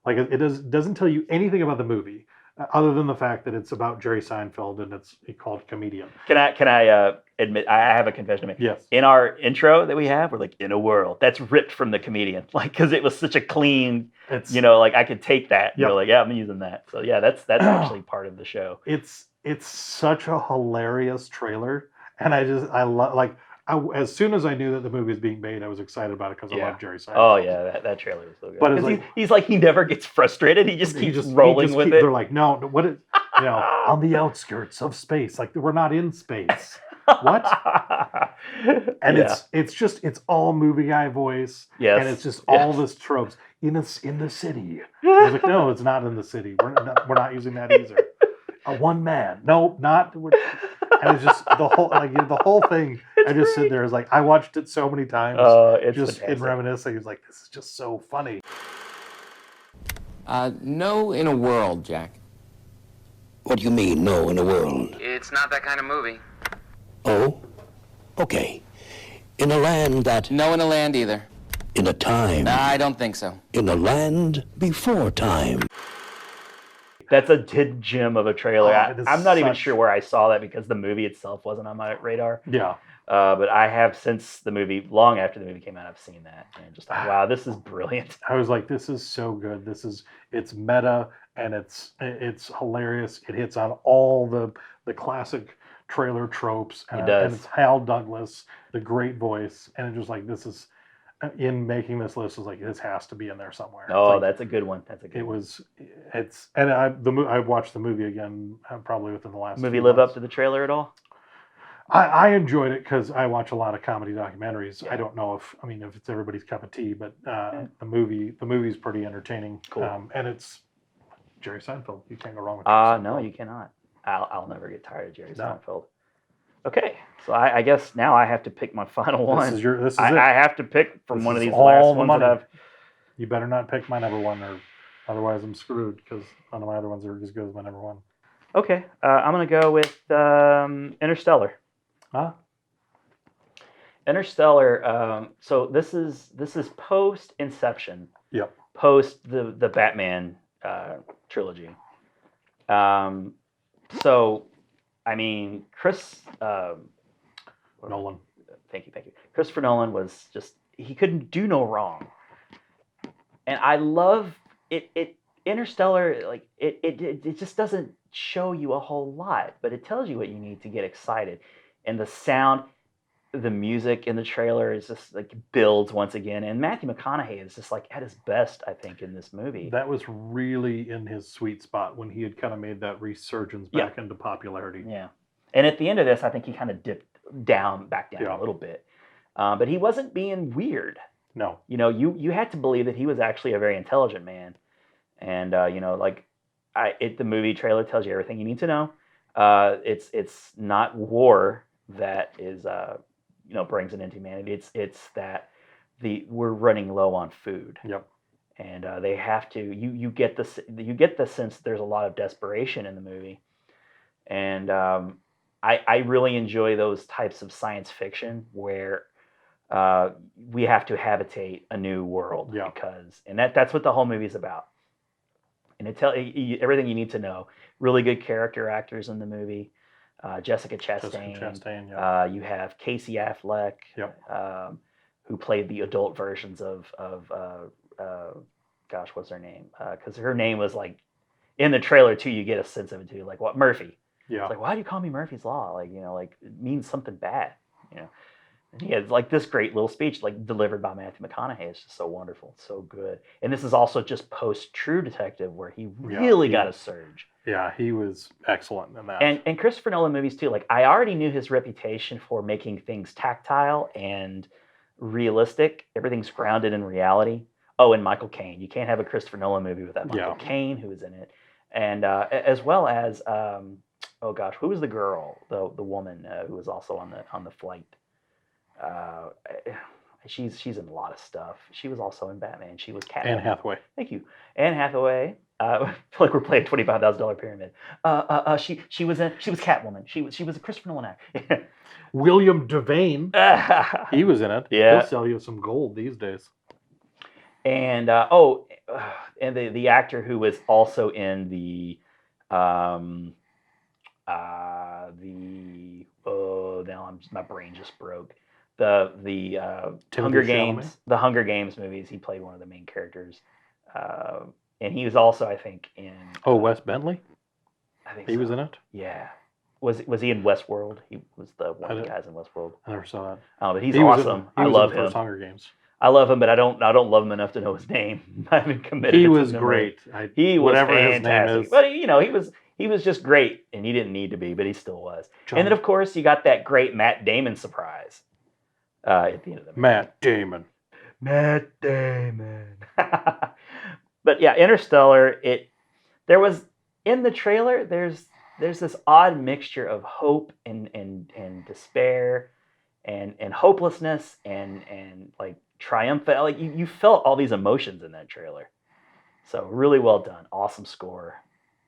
Like it doesn't tell you anything about the movie other than the fact that it's about Jerry Seinfeld and it's called Comedian. Can I admit I have a confession to make? Yes. In our intro that we have, we're like in a world that's ripped from the Comedian, like because it was such a clean, It's like I could take that. And Yep. You're like, yeah, I'm using that. So yeah, that's actually part of the show. it's such a hilarious trailer, and I love as soon as I knew that the movie was being made, I was excited about it because I love Jerry Seinfeld. Oh yeah, that trailer was so good. But it's 'Cause like- he's like he never gets frustrated. He just He keeps he rolling just with keep- it. They're like, no, what is, on the outskirts of space. Like, we're not in space. What? And it's all movie guy voice. Yes. And it's just all this tropes in the city. I was like, no, it's not in the city. We're not using that either. One man. No, not. And it's just the whole thing. I just sit there. It's like, I watched it so many times. It's just fantastic. in reminiscing. It's like, this is just so funny. No in a world, Jack. What do you mean, no in a world? It's not that kind of movie. Oh? Okay. In a land that... No in a land either. In a time... Nah, I don't think so. In a land before time. That's a hidden gem of a trailer. Oh, I'm not even sure where I saw that because the movie itself wasn't on my radar. Yeah. But I have since the movie, long after the movie came out, I've seen that and just like, wow, this is brilliant. I was like, this is so good. It's meta and it's hilarious. It hits on all the classic trailer tropes. And, It does. And it's Hal Douglas, the great voice. And it's just like, this is, in making this list, was like, this has to be in there somewhere. Oh, like, that's a good one. That's a good one. I watched the movie again probably within the last Movie few live months. up to the trailer at all? I enjoyed it because I watch a lot of comedy documentaries. Yeah. I don't know if it's everybody's cup of tea, but the movie's pretty entertaining. Cool. And it's Jerry Seinfeld. You can't go wrong with Jerry Seinfeld. No, you cannot. I'll never get tired of Jerry No. Seinfeld. Okay, so I guess now I have to pick my final one. This is it. I have to pick from This one of is these all last the ones money. that I've. You better not pick my number one, or otherwise I'm screwed because none of my other ones are as good as my number one. Okay, I'm gonna go with Interstellar. Huh? Interstellar. So this is post Inception. Yep. Post the Batman trilogy. So, I mean, Nolan. Thank you. Christopher Nolan was he couldn't do no wrong. And I love it. Interstellar, like it just doesn't show you a whole lot, but it tells you what you need to get excited. And the sound, the music in the trailer is just like builds once again. And Matthew McConaughey is just like at his best, I think, in this movie. That was really in his sweet spot when he had kind of made that resurgence back into popularity. Yeah. And at the end of this, I think he kind of dipped back down a little bit. But he wasn't being weird. No. You had to believe that he was actually a very intelligent man. And, the movie trailer tells you everything you need to know. It's not war that is, brings an end to humanity. It's that we're running low on food. Yep. And they have to. You get the sense there's a lot of desperation in the movie, and I really enjoy those types of science fiction where we have to habitate a new world and that's what the whole movie is about. And it tells you everything you need to know. Really good character actors in the movie. Jessica Chastain. You have Casey Affleck, who played the adult versions of what's her name? Because her name was like in the trailer too. You get a sense of it too, like what Murphy. Yeah. It's like, why do you call me Murphy's Law? Like it means something bad. And he had like this great little speech, like delivered by Matthew McConaughey. It's just so wonderful, so good. And this is also just post True Detective, where he really got a surge. Yeah, he was excellent in that. And Christopher Nolan movies too. Like I already knew his reputation for making things tactile and realistic. Everything's grounded in reality. Oh, and Michael Caine. You can't have a Christopher Nolan movie without Michael Caine, who is in it, and as well as who was the girl, the woman who was also on the flight. She's in a lot of stuff. She was also in Batman. She was Catwoman. Anne Hathaway. Thank you, Anne Hathaway. I feel like we're playing $25,000 Pyramid. She was Catwoman. She was a Christopher Nolan actor. William Devane. He was in it. Yeah. He'll sell you some gold these days. And and the actor who was also in my brain just broke. The Hunger Games, the Hunger Games movies. He played one of the main characters, and he was also, I think, in. Wes Bentley. I think he was in it. Yeah. Was he in Westworld? He was the one of the didn't- guys in Westworld. I never saw that. Oh, but he's He was awesome. he I was love in the him. first Hunger Games. I love him, but I don't love him enough to know his name. I haven't committed. He to was memory. great. He was whatever fantastic. his name is. But he was just great, and he didn't need to be, but he still was. John- And then of course you got that great Matt Damon surprise at the end of the movie. Matt Damon. Matt Damon. But yeah, Interstellar. There was in the trailer. There's this odd mixture of hope and despair, and hopelessness and like triumphant. Like you felt all these emotions in that trailer. So really well done. Awesome score,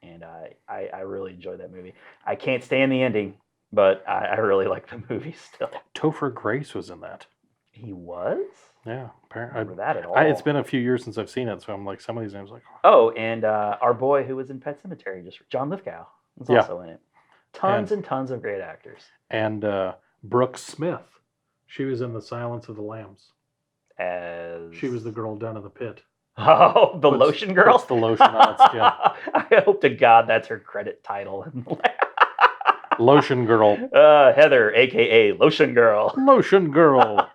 and I really enjoyed that movie. I can't stand the ending, but I really like the movie still. Topher Grace was in that. He was. Yeah, I don't apparently. remember that at all. It's been a few years since I've seen it, so I'm like, some of these names like, Oh, and our boy who was in Pet Sematary, just John Lithgow, was Yeah. also in it. Tons and tons of great actors. and Brooke Smith. She was in The Silence of the Lambs. As She was the girl down in the pit. the Puts- lotion girl. puts the lotion on its skin. I hope to God that's her credit title. Lotion girl. Heather, aka Lotion Girl. Lotion girl.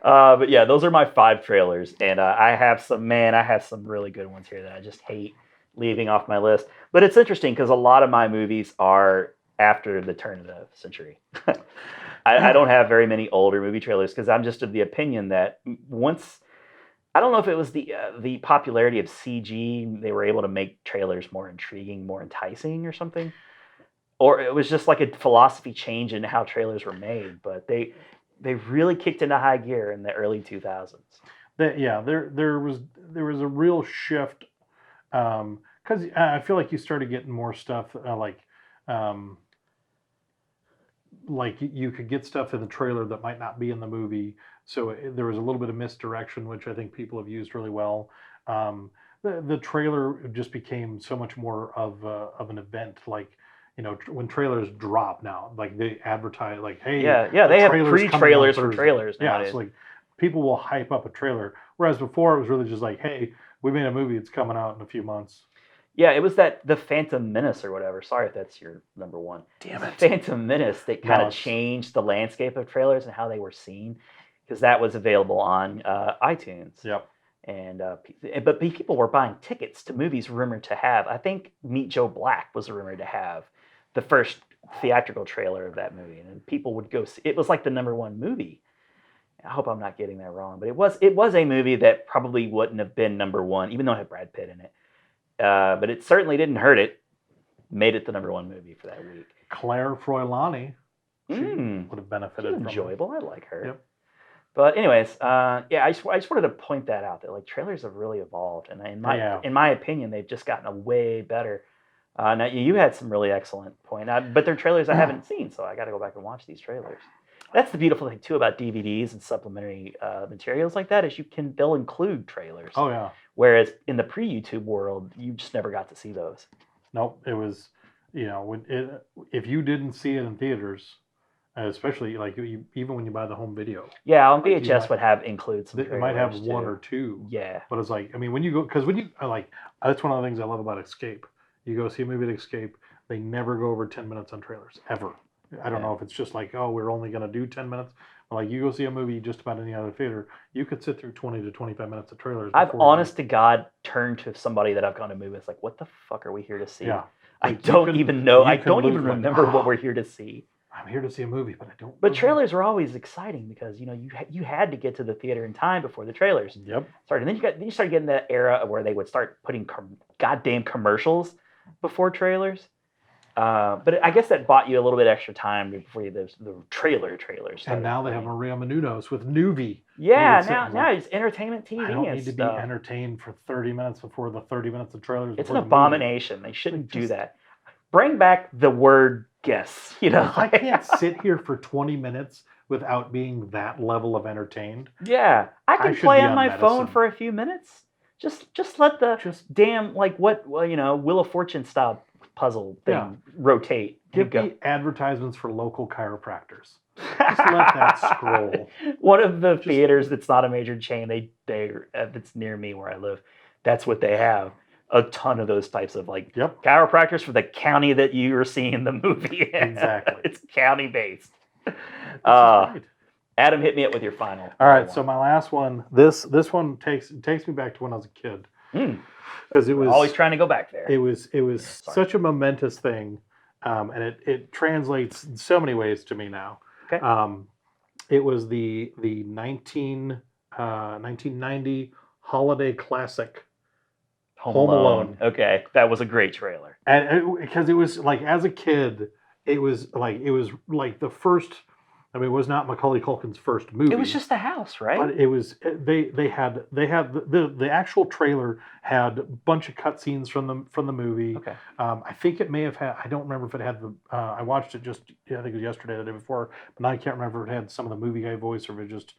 But yeah, those are my 5 trailers, and I have some really good ones here that I just hate leaving off my list. But it's interesting because a lot of my movies are after the turn of the century. I don't have very many older movie trailers because I'm just of the opinion that once, I don't know if it was the popularity of CG, they were able to make trailers more intriguing, more enticing or something. Or it was just like a philosophy change in how trailers were made. But they really kicked into high gear in the early 2000s. There was a real shift because I feel like you started getting more stuff like you could get stuff in the trailer that might not be in the movie. So there was a little bit of misdirection, which I think people have used really well. The trailer just became so much more of an event, like. When trailers drop now, like they advertise, like, hey, yeah, they have pre-trailers for trailers Yeah, nowadays. it's like people will hype up a trailer, whereas before it was really just like, hey, we made a movie, it's coming out in a few months. Yeah, it was the Phantom Menace or whatever. Sorry if that's your number one. Damn it. Phantom Menace that kind No, of changed the landscape of trailers and how they were seen, because that was available on iTunes. Yep. And but people were buying tickets to movies rumored to have. I think Meet Joe Black was rumored to have the first theatrical trailer of that movie, and people would go see. It was like the number one movie. I hope I'm not getting that wrong, but it was a movie that probably wouldn't have been number one, even though it had Brad Pitt in it. But it certainly didn't hurt it. Made it the number one movie for that week. Claire Froilani, she would have benefited She's from enjoyable. I like her. Yep. But anyways, I just wanted to point that out, that like trailers have really evolved, and in my opinion, they've just gotten a way better. Now you had some really excellent point, but they're trailers I haven't seen, so I got to go back and watch these trailers. That's the beautiful thing too about DVDs and supplementary materials like that, is they'll include trailers. Oh yeah. Whereas in the pre-YouTube world, you just never got to see those. Nope. It was, if you didn't see it in theaters, especially like even when you buy the home video. Yeah, on VHS would include some. It might have trailers, one too. or two. Yeah. But it's like, I mean, when you go, because that's one of the things I love about Escape. You go see a movie at Escape, they never go over 10 minutes on trailers, ever. I don't know if it's just like, oh, we're only going to do 10 minutes. But like, you go see a movie just about any other theater, you could sit through 20 to 25 minutes of trailers. I've honest to God turned to somebody that I've gone to movies. It's like, what the fuck are we here to see? Yeah. I don't even know. I don't even lose, like, remember what we're here to see. I'm here to see a movie, but I don't. But trailers were always exciting because you had to get to the theater in time before the trailers Yep. started. And then you started getting that era where they would start putting goddamn commercials before trailers. But I guess that bought you a little bit extra time before the trailers. And now they have Maria Menounos with Nuvi. Yeah, now it's entertainment TV. I don't and need to be stuff. entertained for 30 minutes before the 30 minutes of trailers. It's an before the movie. abomination. They shouldn't do that. Bring back the word guess. I can't sit here for 20 minutes without being that level of entertained. Yeah, I can should play be on on my phone medicine. for a few minutes. Just let the damn Wheel of Fortune style puzzle thing rotate. Give me advertisements for local chiropractors. Just let that scroll. One of the theaters that's not a major chain, that's near me where I live, that's what they have. a ton of those types of like Yep. chiropractors for the county that you were seeing the movie in. Exactly. It's county based. This is great. Adam, hit me up with your final. All right, number so one. my last one. This one takes me back to when I was a kid, because it was Always trying to go back there. It was such a momentous thing, and it translates in so many ways to me now. Okay. It was the 1990 holiday classic, Home Alone. Okay, that was a great trailer. And because it was like, as a kid, it was like the first. I mean, it was not Macaulay Culkin's first movie. It was just the house, right? But it was they had the actual trailer had a bunch of cutscenes from the movie. Okay. I think it may have had. I don't remember if it had the. I watched it just. I think it was yesterday, or the day before. But now I can't remember if it had some of the movie guy voice, or if it just.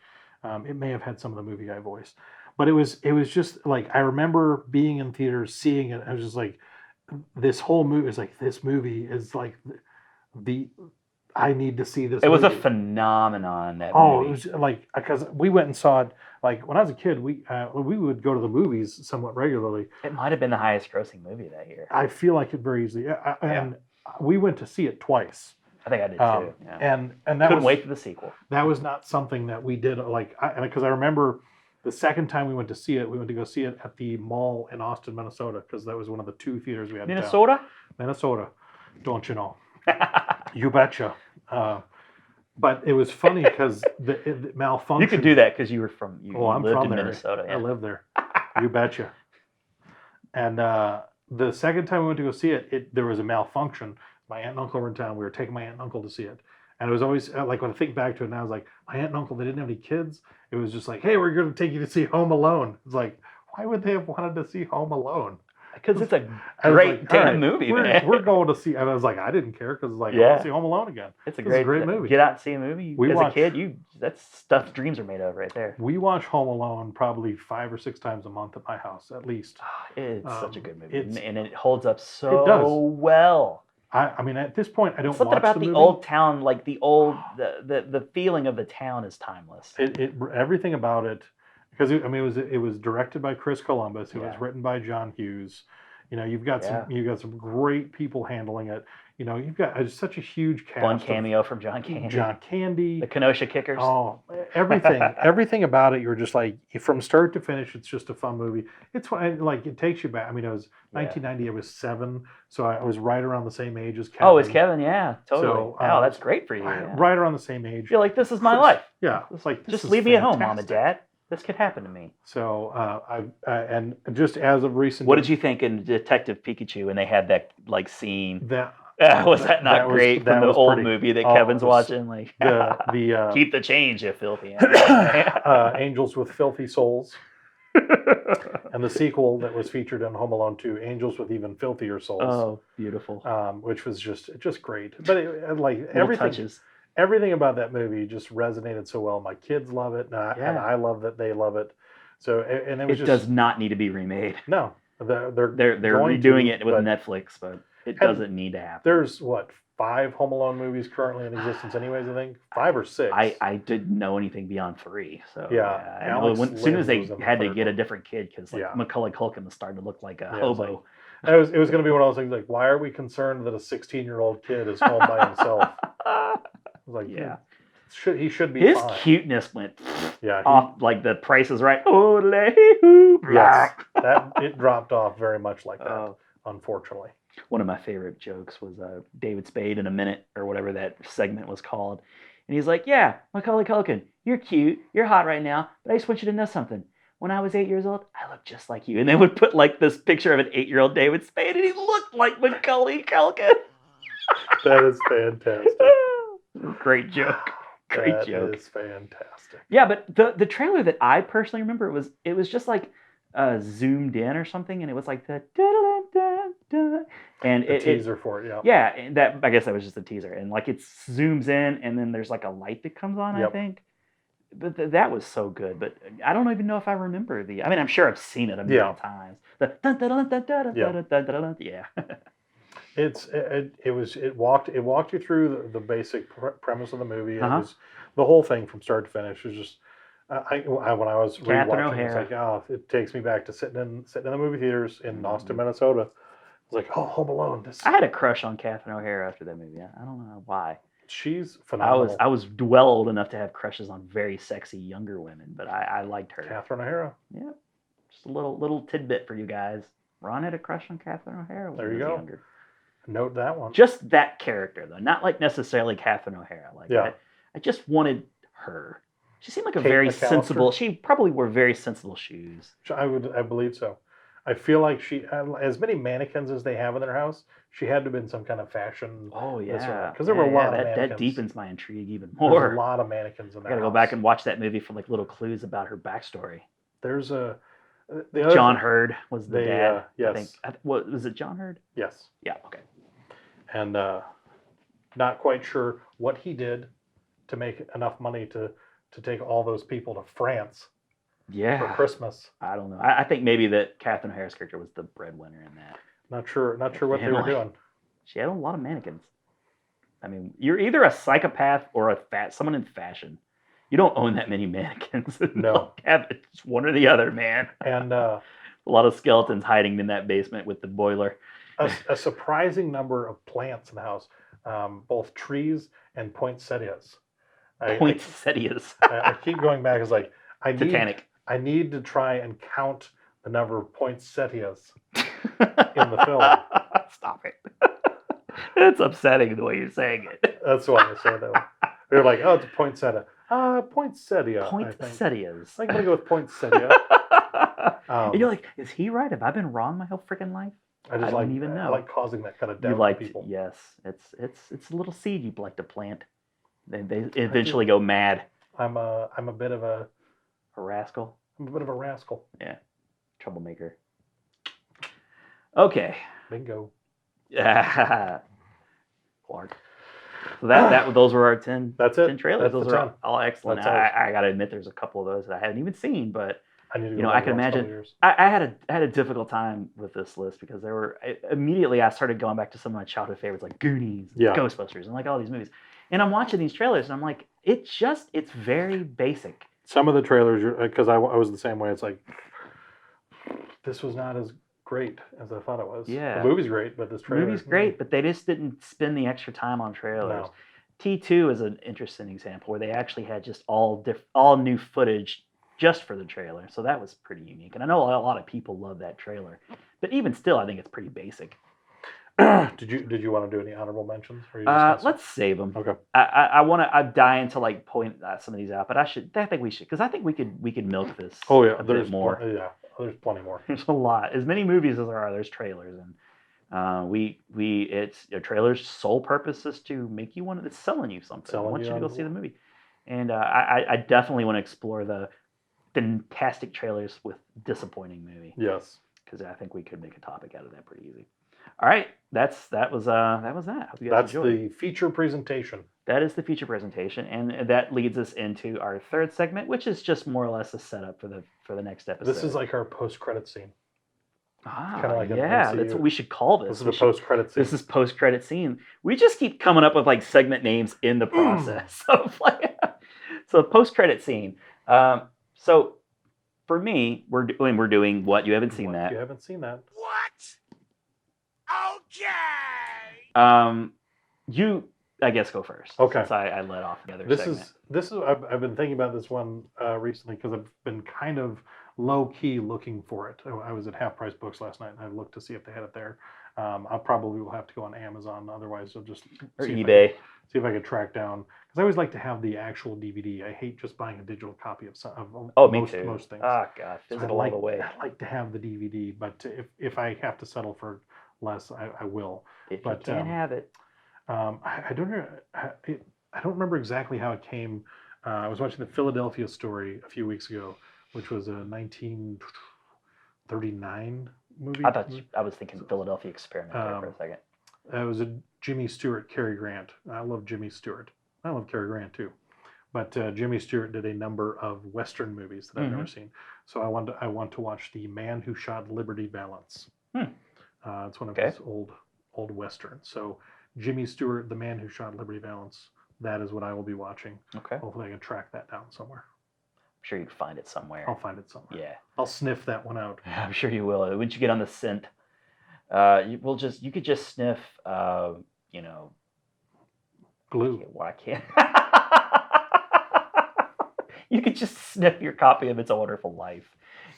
It may have had some of the movie guy voice. But it was just like, I remember being in theaters, seeing it. I was just like, this whole movie is like, this movie is like the. I need to see this. It was a movie. phenomenon, that Oh, movie. it was like, because we went and saw it. Like, when I was a kid, we would go to the movies somewhat regularly. It might have been the highest grossing movie that year. I feel like it very easily. And we went to see it twice. I think I did too. Yeah. And that Couldn't was, wait for the sequel. That was not something that we did. Like, because I remember the second time we went to see it, we went to go see it at the mall in Austin, Minnesota, because that was one of the 2 theaters we had. Minnesota? In town. Minnesota, don't you know? You betcha. But it was funny because the malfunction. You could do that because you were from. You I'm lived from in there. Minnesota. I Yeah. live there. You betcha. And the second time we went to go see it, there was a malfunction. My aunt and uncle were in town. We were taking my aunt and uncle to see it. And it was always like, when I think back to it now, I was like, my aunt and uncle, they didn't have any kids. It was just like, hey, we're going to take you to see Home Alone. It's like, why would they have wanted to see Home Alone? Because it's a I was great like, all damn right, movie, we're, man. We're going to see, and I was like, I didn't care, because like, I Yeah. want to see Home Alone again. It's a This is great movie. Get out and see a movie. We As watched- a kid, that's stuff dreams are made of right there. We watch Home Alone probably 5 or 6 times a month at my house, at least. It's such a good movie, it's- and it holds up It so does. well. I mean, at this point, I don't Something watch about the the movie. old town, like the feeling of the town is timeless. Everything about it, because it was directed by Chris Columbus. It was Yeah. written by John Hughes. You know, you've got some great people handling it. You know, you've got such a huge cast. Fun of cameo from John Candy. John Candy. The Kenosha Kickers. Oh, everything about it. You're just like, from start to finish, it's just a fun movie. It's fun, like, it takes you back. I mean, it was 1990. I was 7, so I was right around the same age as Kevin. Oh, it's Kevin. Yeah, totally. So, wow, that's great for you. Yeah. Right around the same age. You're like, this is my life. Yeah, it's like, this Just is leave me at home, Mom and fantastic. Dad. This could happen to me. So and just as of recent, What did you think in Detective Pikachu when they had that like scene? that Was that not great from the was old pretty- movie that oh, Kevin's it was- watching? Like, the keep the change, you filthy animal. Angels with Filthy Souls, and the sequel that was featured in Home Alone 2, Angels with Even Filthier Souls, Oh, beautiful. which was just great. But like Little touches. everything about that movie just resonated so well. My kids love it, and I love that they love it. So and it was It just does not need to be remade. no, they're They're going redoing to, it with but Netflix, but it doesn't need to happen. There's 5 Home Alone movies currently in existence, anyways. I think 5 or 6. I didn't know anything beyond 3. So Yeah, I know Alex as soon as they Lynn was in the had to third get a one. different kid because Yeah. Macaulay Culkin was starting to look like a Yeah, it was hobo. It was going to be one of those things like, why are we concerned that a 16-year-old kid is home by himself? I was like, Yeah. he should be His fine. cuteness went Yeah, off like the Price is Right. Oh, yes, it dropped off very much like that, Oh. unfortunately. One of my favorite jokes was David Spade in a minute or whatever that segment was called. And he's like, yeah, Macaulay Culkin, you're cute. You're hot right now. But I just want you to know something. When I was 8 years old, I looked just like you. And they would put like this picture of an 8-year-old David Spade and he looked like Macaulay Culkin. That is fantastic. Great joke. Great That joke. is fantastic. Yeah, but the trailer that I personally remember, it was just like zoomed in or something, and it was like the and The teaser for it, yeah. yeah, and that I guess that was just a teaser, and like it zooms in, and then there's like a light that comes on, I Yep. think. But that was so good, but I don't even know if I remember I mean, I'm sure I've seen it a million times. Yeah. It walked you through the basic premise of the movie. Uh-huh. It was the whole thing from start to finish was just When I was Catherine rewatching, O'Hara. it's like, oh, it takes me back to sitting in the movie theaters in Austin, Minnesota. It's like, oh, Home Alone. I had a crush on Catherine O'Hara after that movie. I don't know why. She's phenomenal. I was well old enough to have crushes on very sexy younger women, but I liked her. Catherine O'Hara. Yeah, just a little tidbit for you guys. Ron had a crush on Catherine O'Hara when There he you was go. younger. Note that one. Just that character though, not like necessarily Catherine O'Hara. Like Yeah. I just wanted her. She seemed like a Kate very McAllister? sensible. She probably wore very sensible shoes. I believe so. I feel like she, as many mannequins as they have in their house, she had to have been some kind of fashion. Oh yeah, because there were a lot of that mannequins. deepens my intrigue even There's more. a lot of mannequins in I that. gotta go back and watch that movie for like little clues about her backstory. There's the John Hurd was the dad. Yes. What was it? John Hurd? Yes. Yeah. Okay. And not quite sure what he did to make enough money to take all those people to France Yeah. for Christmas. I don't know. I think maybe that Catherine O'Hara's character was the breadwinner in that. Not sure what they were Family. doing. She had a lot of mannequins. I mean, you're either a psychopath or someone in fashion. You don't own that many mannequins. No. It's one or the other, man. And A lot of skeletons hiding in that basement with the boiler. a surprising number of plants in the house, both trees and poinsettias. Poinsettias. I keep going back. It's like Titanic. I need to try and count the number of poinsettias in the film. Stop it. It's upsetting the way you're saying it. That's why I say that. They're like, oh, it's a poinsettia. Poinsettia. Poinsettias. I'm gonna go with poinsettia. And you're like, is he right? Have I been wrong my whole freaking life? I don't like, even know. I like causing that kind of doubt You to like people. yes. It's a little seed you'd like to plant. They eventually go mad. I'm a bit of a rascal. I'm a bit of a rascal. Yeah, troublemaker. Okay. Bingo. Clark. So those were our 10. That's it. 10 trailers. That's Those the are 10. all excellent. I gotta admit, there's a couple of those that I haven't even seen, but I need to go I back can and watch some of imagine. yours. I had a difficult time with this list because immediately I started going back to some of my childhood favorites like Goonies, Yeah. Ghostbusters, and like all these movies. And I'm watching these trailers and I'm like, it's very basic. Some of the trailers, because I was the same way. It's like this was not as great as I thought it was. Yeah. The movie's great, but this The trailer. movie's great, but they just didn't spend the extra time on trailers. No. T2 is an interesting example where they actually had just all new footage just for the trailer. So that was pretty unique. And I know a lot of people love that trailer. But even still, I think it's pretty basic. Did you want to do any honorable mentions? Or you just gonna- Let's save them. Okay. I'm dying to like point some of these out, but I think we should, because I think we could milk this. Oh yeah, a there's bit more. There's plenty more. There's a lot, as many movies as there are. There's trailers, and it's trailers' sole purpose is to make you want. It's selling you something. I want you to go see the movie, and I definitely want to explore the fantastic trailers with disappointing movie. Yes, because I think we could make a topic out of that pretty easy. All right, that was that. Hope you guys that's enjoyed. the feature presentation. That is the feature presentation, and that leads us into our third segment, which is just more or less a setup for the next episode. This is like our post-credit scene. Kinda like an yeah, MCU. that's what we should call this. This is the post-credit scene. This is post-credit scene. We just keep coming up with like segment names in the process of like so post-credit scene. So for me, we're doing what you haven't seen that. You haven't seen that. What? Okay. You I guess go first. Okay. Since I led off the other This segment. is I've been thinking about this one recently because I've been kind of low key looking for it. I was at Half Price Books last night and I looked to see if they had it there. I probably will have to go on Amazon, otherwise I'll just Or see eBay. see if I can track down, because I always like to have the actual DVD. I hate just buying a digital copy of Me most too. things. Oh god, So physical all the way. I like to have the DVD, but if I have to settle for less, I will. If but, you can't have it. I don't know. I don't remember exactly how it came. I was watching the Philadelphia Story a few weeks ago, which was a 1939 movie. I was thinking Philadelphia Experiment there for a second. It was a Jimmy Stewart, Cary Grant. I love Jimmy Stewart. I love Cary Grant too. But Jimmy Stewart did a number of Western movies that I've never seen. So I want to watch The Man Who Shot Liberty Valance. It's one of his old Westerns. So Jimmy Stewart, The Man Who Shot Liberty Valance. That is what I will be watching. Okay. Hopefully I can track that down somewhere. sure you can find it somewhere. I'll find it somewhere. Yeah. I'll sniff that one out. I'm sure you will. Once you get on the scent, you could just sniff, Glue. Why can't? You could just sniff your copy of It's a Wonderful Life,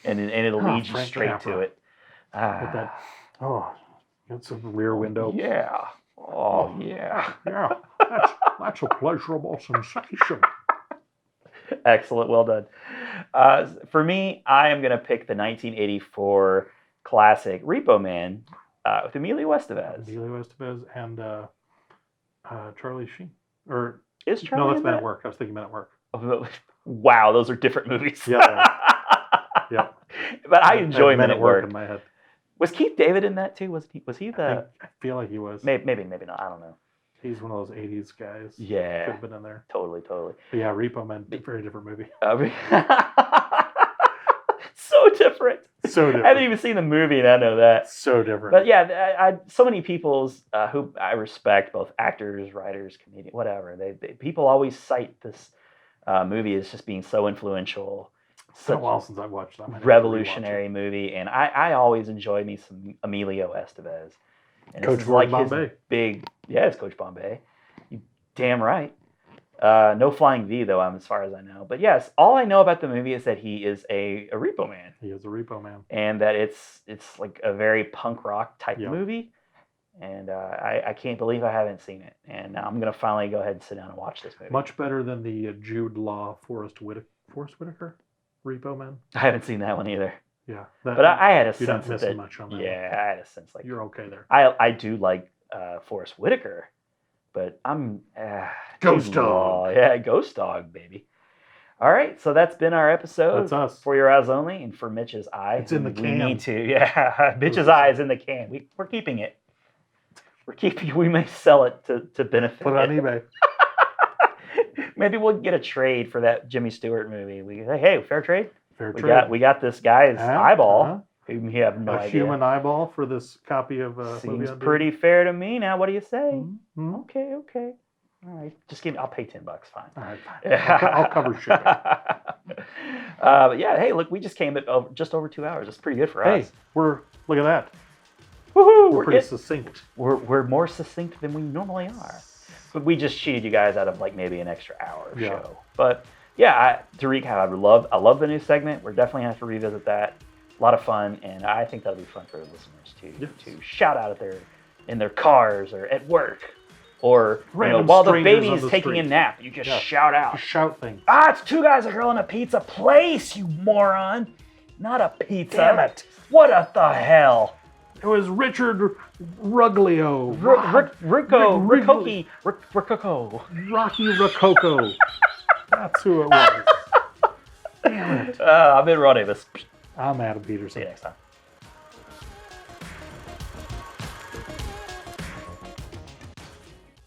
and it'll lead you Frank straight Capra. to it. With that, it's a rear window. Yeah. Oh, yeah. Yeah, that's a pleasurable sensation. Excellent. Well done. For me, I am going to pick the 1984 classic Repo Man with Emilio Estevez. Emilio Estevez and Charlie Sheen. Or Is Charlie no, that's in Men that? at Work. I was thinking Men at Work. Wow, those are different movies. Yeah. Yeah. But I enjoy Men at Work. in my head. Was Keith David in that too? Was he the? I feel like he was. Maybe not. I don't know. He's one of those 80s guys. Yeah. Could have been in there. Totally. But yeah, Repo Man, very different movie. So different. So different. I haven't even seen the movie, and I know that. So different. But yeah, so many people's who I respect, both actors, writers, comedians, whatever. People always cite this movie as just being so influential. It's been a Such while since I watched that. revolutionary movie, and I always enjoy me some Emilio Estevez. And Coach this is like Bombay. his big, it's Coach Bombay. You damn right. No Flying V though, as far as I know. But yes, all I know about the movie is that he is a repo man. He is a Repo Man. And that it's like a very punk rock type Yeah. movie. And I can't believe I haven't seen it. And I'm gonna finally go ahead and sit down and watch this movie. Much better than the Jude Law, Forrest Whitaker Repo Man. I haven't seen that one either. Yeah. But I had a You're sense not that missing much on that. yeah, I had a sense like You're okay there. I do like Forrest Whitaker, but I'm Ghost Jude Dog. Law. Yeah, Ghost Dog, baby. All right, so that's been our episode. That's us. For your eyes only, and for Mitch's eye. It's in the We can. need to, yeah. Mitch's eye is in the can. We're keeping it. We may sell it to benefit. Put it on eBay. Maybe we'll get a trade for that Jimmy Stewart movie. Hey, fair trade. Fair We trade. got this guy's eyeball. Uh-huh. Who we have no A idea. human eyeball for this copy of Seems movie on pretty fair to me. Now, what do you say? Mhm. Okay. All right, just give me. I'll pay $10. Fine. All right, fine. I'll cover shipping. But yeah, hey, look, we just came at just over 2 hours. That's pretty good for Hey, us. look at that. Woohoo! We're pretty succinct. We're more succinct than we normally are. But we just cheated you guys out of like maybe an extra hour of show. But yeah, to recap, I love the new segment. We're definitely gonna have to revisit that. A lot of fun, and I think that'll be fun for the listeners to shout out in their cars or at work, or Random while the strangers baby on is the taking a street. nap, you just shout out. Just shout things. It's two guys, a girl, and a pizza place, you moron. Not a pizza. Damn it. What the hell? It was Richard Ruglio. Rococo. Rocky Rococo. That's who it was. Damn it. I've been Ron Davis. I'm Adam Peterson. See you next time.